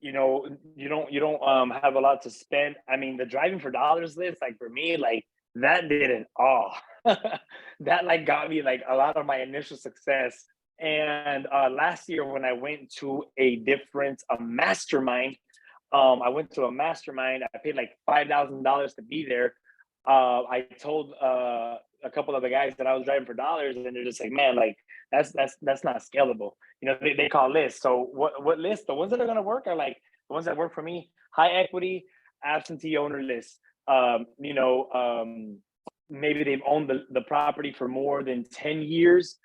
Speaker 2: you know, you don't have a lot to spend. I mean, the driving for dollars list, like, for me, like, that did it all. That like got me like a lot of my initial success. And last year when I went to a different mastermind, I went to a mastermind. I paid like $5,000 to be there. I told a couple of the guys that I was driving for dollars, and they're just like, man, like, that's not scalable. You know, they call lists. So what lists? The ones that are gonna work are like the ones that work for me: high equity, absentee owner lists. You know, maybe they've owned the property for more than 10 years.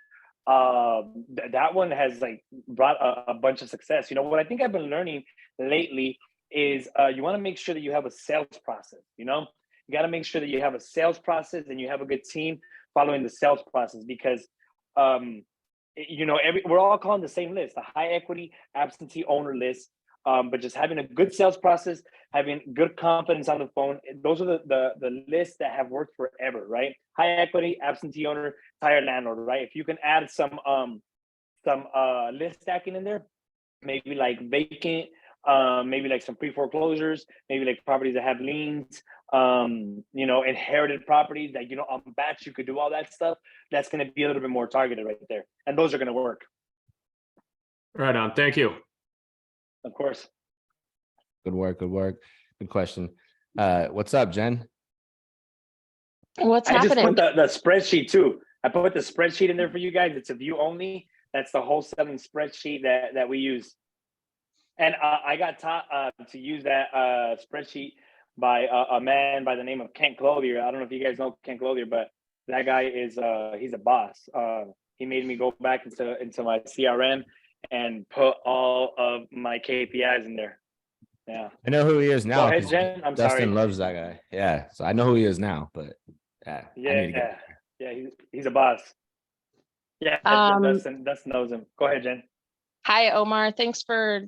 Speaker 2: That one has like brought a bunch of success. You know, what I think I've been learning lately is you want to make sure that you have a sales process. You know, you got to make sure that you have a sales process and you have a good team following the sales process, because you know, we're all calling the same list, the high equity absentee owner list. But just having a good sales process, having good confidence on the phone, those are the lists that have worked forever, right? High equity, absentee owner, tired landlord, right? If you can add some list stacking in there, maybe like vacant, maybe like some pre-foreclosures, maybe like properties that have liens, you know, inherited properties that, you know, on batch you could do all that stuff. That's going to be a little bit more targeted right there, and those are going to work.
Speaker 5: Right on. Thank you.
Speaker 2: Of course.
Speaker 4: Good work. Good question. What's up, Jen?
Speaker 7: What's
Speaker 2: I
Speaker 7: happening?
Speaker 2: just put the spreadsheet too. I put the spreadsheet in there for you guys. It's a view only. That's the wholesaling spreadsheet that we use. And I got taught to use that spreadsheet by a man by the name of Kent Clothier. I don't know if you guys know Kent Clothier, but that guy is he's a boss. He made me go back into my CRM and put all of my KPIs in there. Yeah.
Speaker 4: I know who he is now.
Speaker 2: Go ahead, Jen. I'm
Speaker 4: Dustin
Speaker 2: sorry.
Speaker 4: loves that guy. Yeah. So I know who he is now, but yeah.
Speaker 2: Yeah. He's a boss. Yeah. Dustin knows him. Go ahead, Jen.
Speaker 7: Hi, Omar. Thanks for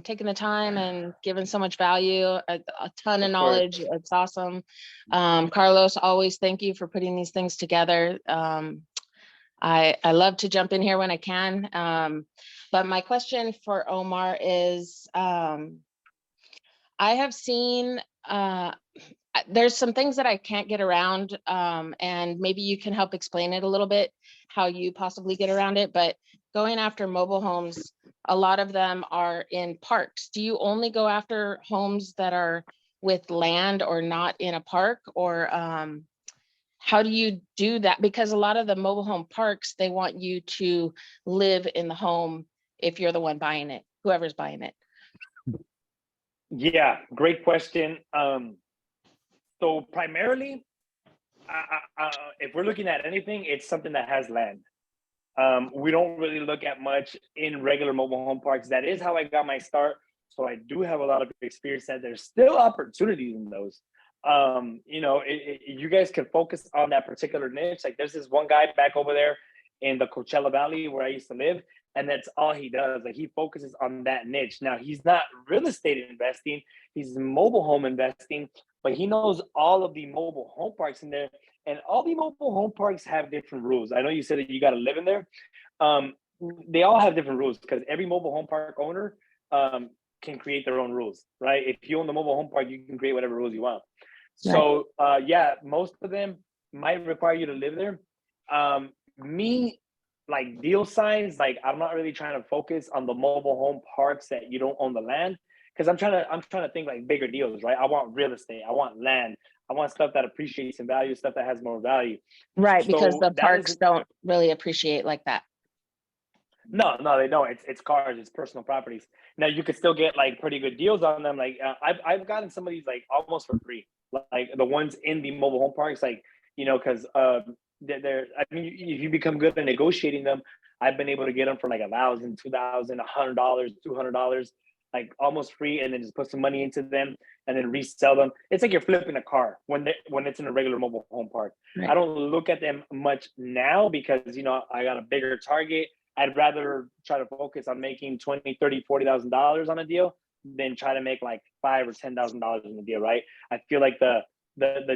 Speaker 7: taking the time and giving so much value, a ton of knowledge. It's awesome. Carlos, always thank you for putting these things together. I love to jump in here when I can. But my question for Omar is, I have seen, there's some things that I can't get around, and maybe you can help explain it a little bit, how you possibly get around it. But going after mobile homes, a lot of them are in parks. Do you only go after homes that are with land or not in a park, or how do you do that? Because a lot of the mobile home parks, they want you to live in the home if you're the one buying it, whoever's buying it.
Speaker 2: Yeah, great question. So primarily, if we're looking at anything, it's something that has land. We don't really look at much in regular mobile home parks. That is how I got my start. So I do have a lot of experience that there's still opportunities in those. You know, you guys can focus on that particular niche. Like there's this one guy back over there in the Coachella Valley where I used to live, and that's all he does. Like he focuses on that niche. Now he's not real estate investing, he's mobile home investing, but he knows all of the mobile home parks in there. And all the mobile home parks have different rules. I know you said that you got to live in there. They all have different rules because every mobile home park owner can create their own rules, right? If you own the mobile home park, you can create whatever rules you want. So yeah, most of them might require you to live there. Me, like deal signs, like I'm not really trying to focus on the mobile home parks that you don't own the land, because I'm trying to think like bigger deals, right? I want real estate, I want land, I want stuff that appreciates in value, stuff that has more value.
Speaker 7: Right, because
Speaker 2: So
Speaker 7: the
Speaker 2: that
Speaker 7: parks
Speaker 2: is-
Speaker 7: don't really appreciate like that.
Speaker 2: No, they don't. It's cars, it's personal properties. Now you could still get like pretty good deals on them. Like I've gotten some of these like almost for free, like the ones in the mobile home parks, like, you know, because they're, I mean, if you become good at negotiating them, I've been able to get them for like $1,000, $2,000, $100, $200, like almost free, and then just put some money into them and then resell them. It's like you're flipping a car when it's in a regular mobile home park.
Speaker 7: Right.
Speaker 2: I don't look at them much now because, you know, I got a bigger target. I'd rather try to focus on making $20,000, $30,000, $40,000 on a deal than try to make like $5,000 or $10,000 in a deal, right? I feel like the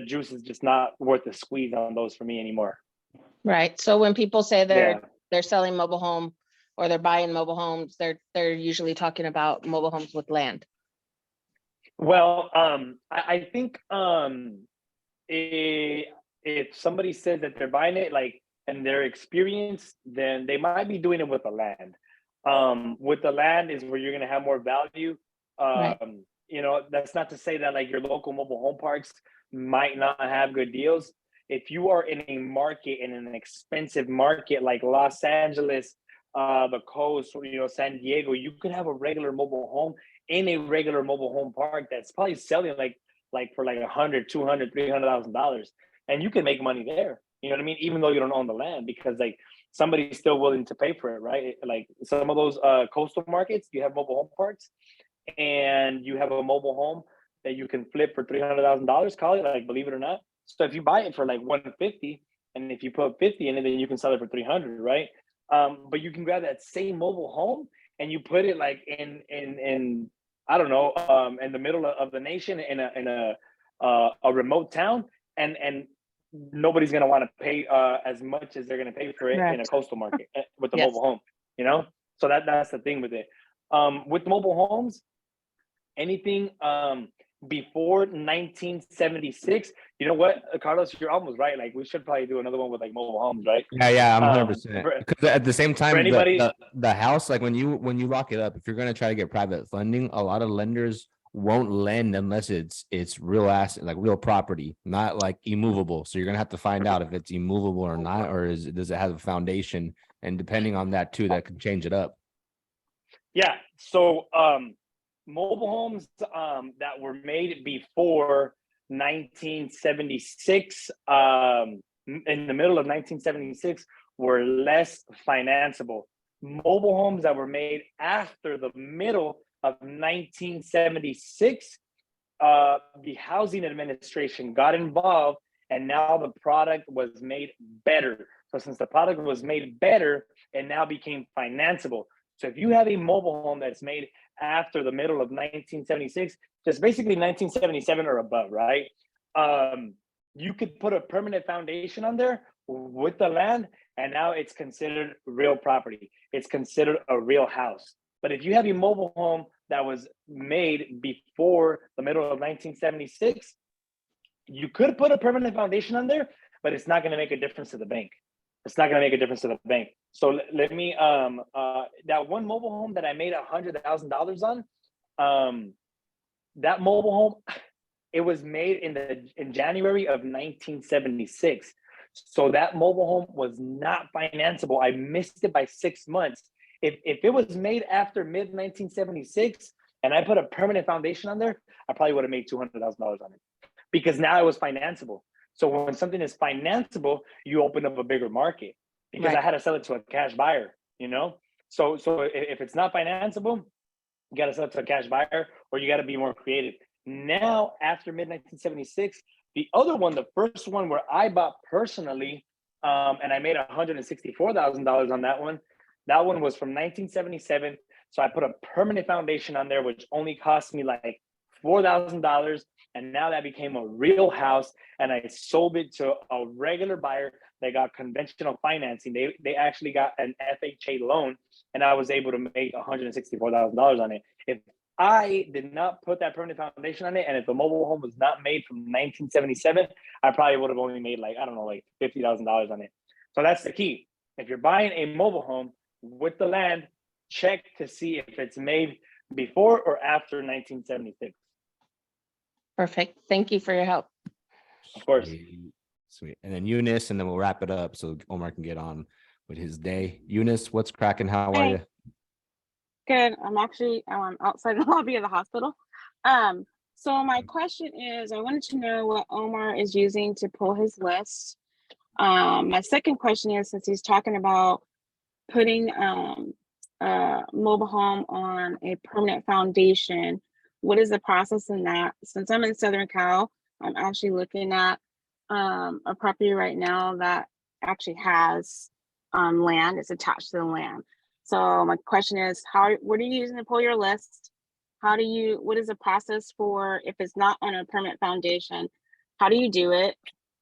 Speaker 2: juice is just not worth the squeeze on those for me anymore.
Speaker 7: Right. So when people say
Speaker 2: Yeah.
Speaker 7: they're selling mobile home or they're buying mobile homes, they're usually talking about mobile homes with land.
Speaker 2: Well, I think if somebody says that they're buying it, like, and they're experienced, then they might be doing it with the land. With the land is where you're going to have more value.
Speaker 7: Right.
Speaker 2: You know, that's not to say that like your local mobile home parks might not have good deals. If you are in a market, in an expensive market like Los Angeles, the coast, you know, San Diego, you could have a regular mobile home in a regular mobile home park that's probably selling like for like $100,000, $200,000, $300,000, and you can make money there. You know what I mean? Even though you don't own the land, because like somebody's still willing to pay for it, right? Like some of those coastal markets, you have mobile home parks, and you have a mobile home that you can flip for $300,000, call it, like, believe it or not. So if you buy it for like 150, and if you put 50 in it, then you can sell it for 300, right? But you can grab that same mobile home and you put it like in I don't know, in the middle of the nation, in a remote town, and nobody's gonna want to pay as much as they're gonna pay for it in a
Speaker 7: Correct.
Speaker 2: coastal market with the
Speaker 7: Yes.
Speaker 2: mobile home, you know? So that's the thing with it. With mobile homes, anything before 1976, you know what, Carlos, you're almost right. Like we should probably do another one with like mobile homes, right?
Speaker 4: Yeah, I'm
Speaker 2: Um,
Speaker 4: 100%.
Speaker 2: for-
Speaker 4: Because at the same time,
Speaker 2: anybody-
Speaker 4: the house, like when you lock it up, if you're gonna try to get private funding, a lot of lenders won't lend unless it's real asset, like real property, not like immovable. So you're gonna have to find out if it's immovable or not, or does it have a foundation? And depending on that too, that can change it up.
Speaker 2: Yeah. So mobile homes that were made before 1976, in the middle of 1976, were less financeable. Mobile homes that were made after the middle of 1976, the housing administration got involved, and now the product was made better. So since the product was made better, it now became financeable. So if you have a mobile home that's made after the middle of 1976, just basically 1977 or above, right? You could put a permanent foundation on there with the land, and now it's considered real property. It's considered a real house. But if you have a mobile home that was made before the middle of 1976, you could put a permanent foundation on there, but it's not going to make a difference to the bank. It's not going to make a difference to the bank. So let me, that one mobile home that I made $100,000 on, that mobile home, it was made in January of 1976. So that mobile home was not financeable. I missed it by 6 months. If it was made after mid 1976 and I put a permanent foundation on there, I probably would have made $200,000 on it, because now it was financeable. So when something is financeable, you open up a bigger market. because I
Speaker 6: Right.
Speaker 2: had to sell it to a cash buyer, you know? So if it's not financeable, you got to sell it to a cash buyer, or you got to be more creative. Now, after mid 1976, the other one, the first one where I bought personally, and I made $164,000 on that one. That one was from 1977. So I put a permanent foundation on there, which only cost me like $4,000. And now that became a real house. And I sold it to a regular buyer. They got conventional financing. They actually got an FHA loan, and I was able to make $164,000 on it. If I did not put that permanent foundation on it, and if the mobile home was not made from 1977, I probably would have only made like, I don't know, like $50,000 on it. So that's the key. If you're buying a mobile home with the land, check to see if it's made before or after 1976.
Speaker 7: Perfect. Thank you for your help.
Speaker 2: Of course.
Speaker 4: Sweet. And then Eunice, and then we'll wrap it up so Omar can get on with his day. Eunice, what's cracking? How are
Speaker 8: Hey.
Speaker 4: you?
Speaker 8: Good. I'm actually outside the lobby of the hospital. So my question is, I wanted to know what Omar is using to pull his list. My second question is, since he's talking about putting a mobile home on a permanent foundation, what is the process in that? Since I'm in Southern Cal, I'm actually looking at a property right now that actually has land. It's attached to the land. So my question is, what are you using to pull your list? What is the process for if it's not on a permanent foundation? How do you do it?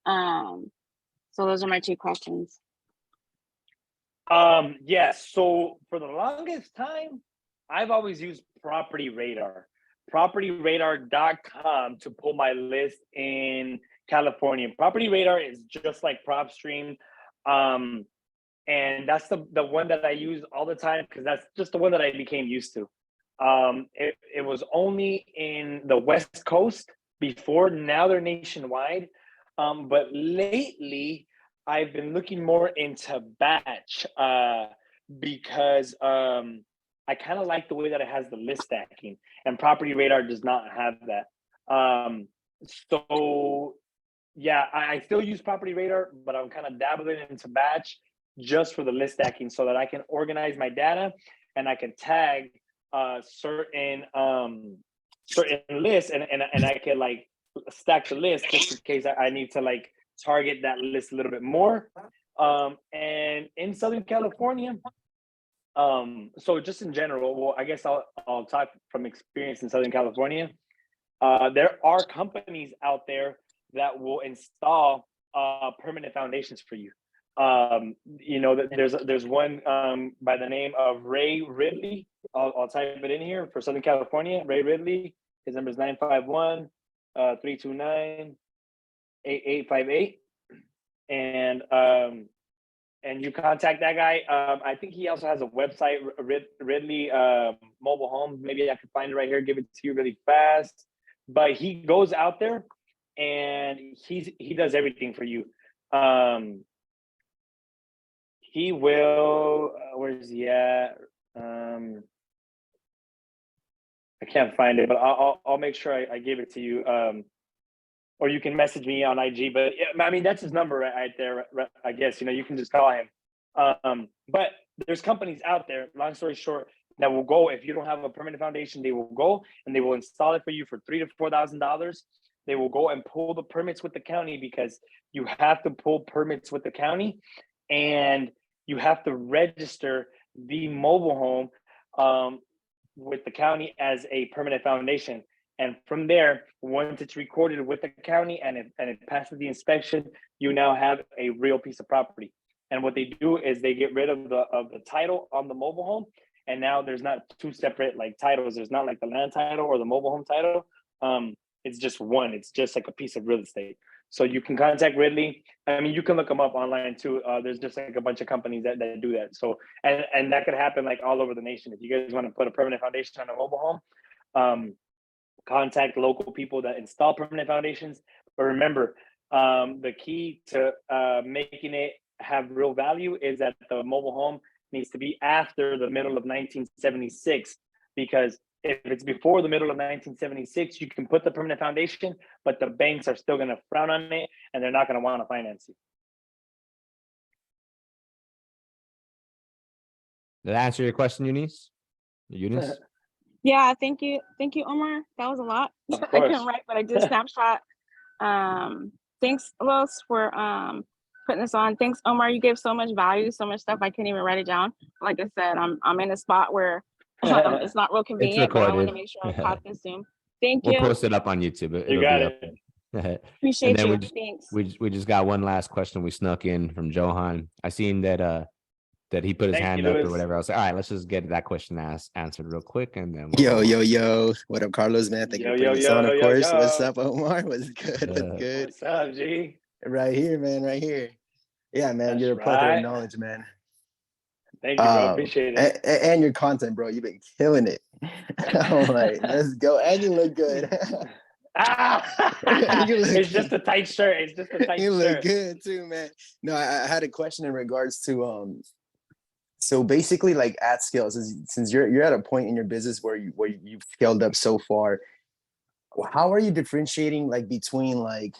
Speaker 8: So those are my two questions.
Speaker 2: Yes. So for the longest time, I've always used Property Radar, propertyradar.com, to pull my list in California. Property Radar is just like PropStream. And that's the one that I use all the time, because that's just the one that I became used to. It was only in the West Coast before. Now they're nationwide. But lately, I've been looking more into batch because I kind of like the way that it has the list stacking, and Property Radar does not have that. So yeah, I still use Property Radar, but I'm kind of dabbling into batch just for the list stacking, so that I can organize my data and I can tag certain lists, and I can like stack the list just in case I need to like target that list a little bit more. And in Southern California, so just in general, well, I guess I'll talk from experience in Southern California. There are companies out there that will install permanent foundations for you. You know, there's one by the name of Ray Ridley. I'll type it in here for Southern California. Ray Ridley. His number is 951-329-8858. And you contact that guy. I think he also has a website, Ridley Mobile Homes. Maybe I could find it right here, give it to you really fast. But he goes out there and he does everything for you. He will, where's he at? I can't find it, but I'll make sure I give it to you. Or you can message me on IG, but yeah, I mean, that's his number right there. I guess, you know, you can just call him. But there's companies out there, long story short, that will go, if you don't have a permanent foundation, they will go and they will install it for you for $3,000 to $4,000. They will go and pull the permits with the county, because you have to pull permits with the county, and you have to register the mobile home with the county as a permanent foundation. And from there, once it's recorded with the county and it passes the inspection, you now have a real piece of property. And what they do is they get rid of the title on the mobile home, and now there's not two separate like titles. There's not like the land title or the mobile home title. It's just one. It's just like a piece of real estate. So you can contact Ridley. I mean, you can look them up online too. There's just like a bunch of companies that do that. So and that could happen like all over the nation. If you guys want to put a permanent foundation on a mobile home, contact local people that install permanent foundations. But remember, the key to making it have real value is that the mobile home needs to be after the middle of 1976, because if it's before the middle of 1976, you can put the permanent foundation, but the banks are still going to frown on it, and they're not going to want to finance you.
Speaker 4: Did I answer your question, Eunice? Eunice?
Speaker 8: Yeah, thank you, Omar. That was a lot.
Speaker 2: Of
Speaker 8: I
Speaker 2: course.
Speaker 8: couldn't write, but I did snapshot. Thanks, Los, for putting this on. Thanks, Omar. You gave so much value, so much stuff. I couldn't even write it down. Like I said, I'm in a spot where it's not real convenient, but I want to
Speaker 4: recorded.
Speaker 8: make sure I caught this Zoom. Thank
Speaker 4: We'll
Speaker 8: you.
Speaker 4: post it up on YouTube.
Speaker 2: You
Speaker 4: It'll
Speaker 2: got
Speaker 4: be
Speaker 2: it.
Speaker 4: up. And
Speaker 8: Appreciate
Speaker 4: then
Speaker 8: you. Thanks.
Speaker 4: we just got one last question we snuck in from Johan. I seen that that he put his
Speaker 2: Thank
Speaker 4: hand
Speaker 2: you,
Speaker 4: up or
Speaker 2: Louis.
Speaker 4: whatever. I was like, all right, let's just get that question answered real quick, and then
Speaker 9: Yo. What up, Carlos, man? Thank you for putting this on, of course. What's up, Omar? What's good? What's good?
Speaker 2: What's up, G?
Speaker 9: Right here, man. Right here. Yeah, man.
Speaker 2: That's
Speaker 9: You're a plethora
Speaker 2: right.
Speaker 9: of knowledge, man.
Speaker 2: Thank you, bro. Appreciate it.
Speaker 9: And your content, bro. You've been killing it. I'm like, let's go. And you look good. You look
Speaker 2: It's just a tight shirt. It's just a tight
Speaker 9: You look
Speaker 2: shirt.
Speaker 9: good too, man. No, I had a question in regards to so basically, like at scale, since you're at a point in your business where you've scaled up so far, how are you differentiating like between like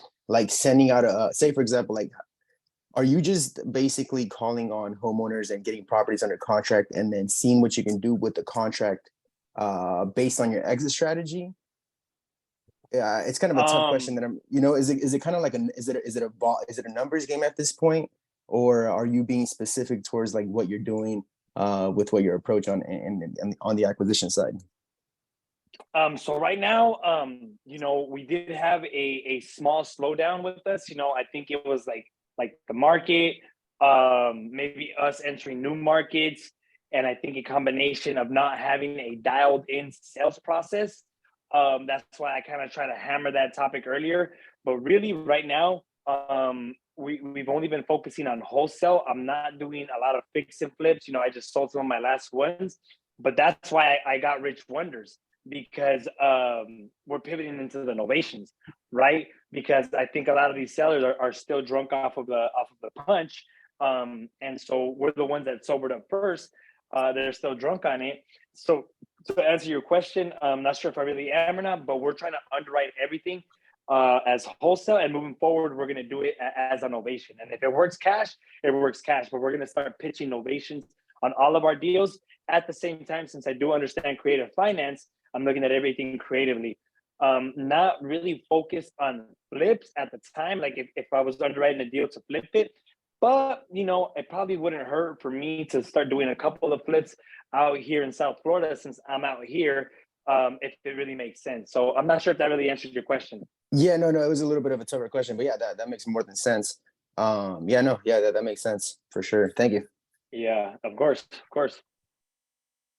Speaker 9: sending out a say, for example, like are you just basically calling on homeowners and getting properties under contract and then seeing what you can do with the contract based on your exit strategy? Yeah, it's kind of a tough question that is it kind of like is it a numbers game at this point, or are you being specific towards like what you're doing with what your approach on the acquisition side?
Speaker 2: So right now, we did have a small slowdown with us. I think it was like the market, maybe us entering new markets, and I think a combination of not having a dialed in sales process. That's why I kind of try to hammer that topic earlier. But really right now, we've only been focusing on wholesale. I'm not doing a lot of fix and flips. I just sold some of my last ones, but that's why I got Rich Wonders, because we're pivoting into the novations, right? Because I think a lot of these sellers are still drunk off of the punch. And so we're the ones that sobered up first. They're still drunk on it. So to answer your question, I'm not sure if I really am or not, but we're trying to underwrite everything as wholesale, and moving forward, we're going to do it as a novation. And if it works cash, it works cash, but we're going to start pitching novations on all of our deals. At the same time, since I do understand creative finance, I'm looking at everything creatively. Not really focused on flips at the time. Like if I was underwriting a deal to flip it, but it probably wouldn't hurt for me to start doing a couple of flips out here in South Florida, since I'm out here, if it really makes sense. So I'm not sure if that really answers your question.
Speaker 9: Yeah, no, it was a little bit of a tougher question, but yeah, that makes more than sense. That makes sense for sure. Thank you.
Speaker 2: Yeah, of course.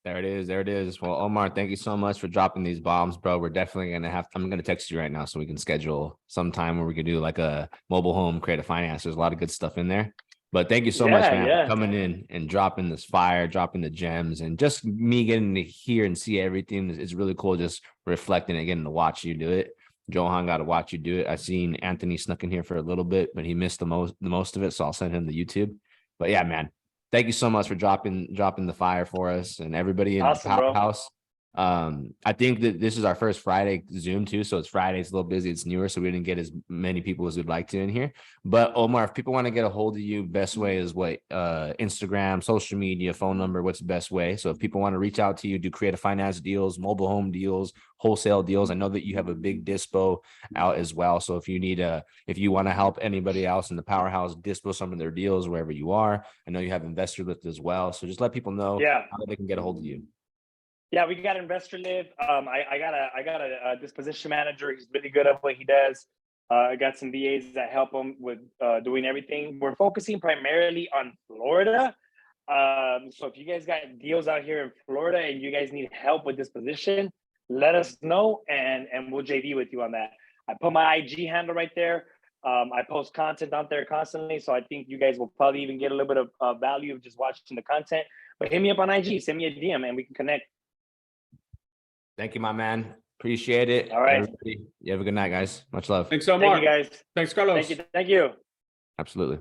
Speaker 4: There it is. Well, Omar, thank you so much for dropping these bombs, bro. We're definitely I'm gonna text you right now so we can schedule some time where we can do like a mobile home creative finance. There's a lot of good stuff in there. But thank you so much, man, for coming in and dropping this fire, dropping the gems, and just me getting to hear and see everything is really cool. Just reflecting and getting to watch you do it. Johan got to watch you do it. I seen Anthony snuck in here for a little bit, but he missed the most of it, so I'll send him the YouTube. But yeah, man, thank you so much for dropping the fire for us and everybody in the house. I think that this is our first Friday Zoom too, so it's Friday. It's a little busy. It's newer, so we didn't get as many people as we'd like to in here. But Omar, if people want to get a hold of you, best way is what? Instagram, social media, phone number. What's the best way? So if people want to reach out to you, do creative finance deals, mobile home deals, wholesale deals. I know that you have a big dispo out as well. So if you want to help anybody else in the powerhouse dispo some of their deals wherever you are, I know you have Investor Lift as well. So just let people know how they can get a hold of you.
Speaker 2: Yeah, we got Investor Live. I got a disposition manager. He's really good at what he does. I got some VAs that help him with doing everything. We're focusing primarily on Florida. So if you guys got deals out here in Florida and you guys need help with disposition, let us know and we'll JV with you on that. I put my IG handle right there. I post content out there constantly, so I think you guys will probably even get a little bit of value of just watching the content. But hit me up on IG, send me a DM, and we can connect.
Speaker 4: Thank you, my man. Appreciate it.
Speaker 2: All right.
Speaker 4: Everybody, you have a good night, guys. Much love.
Speaker 5: Thanks, Omar.
Speaker 2: Thank you, guys.
Speaker 5: Thanks, Carlos.
Speaker 2: Thank you.
Speaker 4: Absolutely.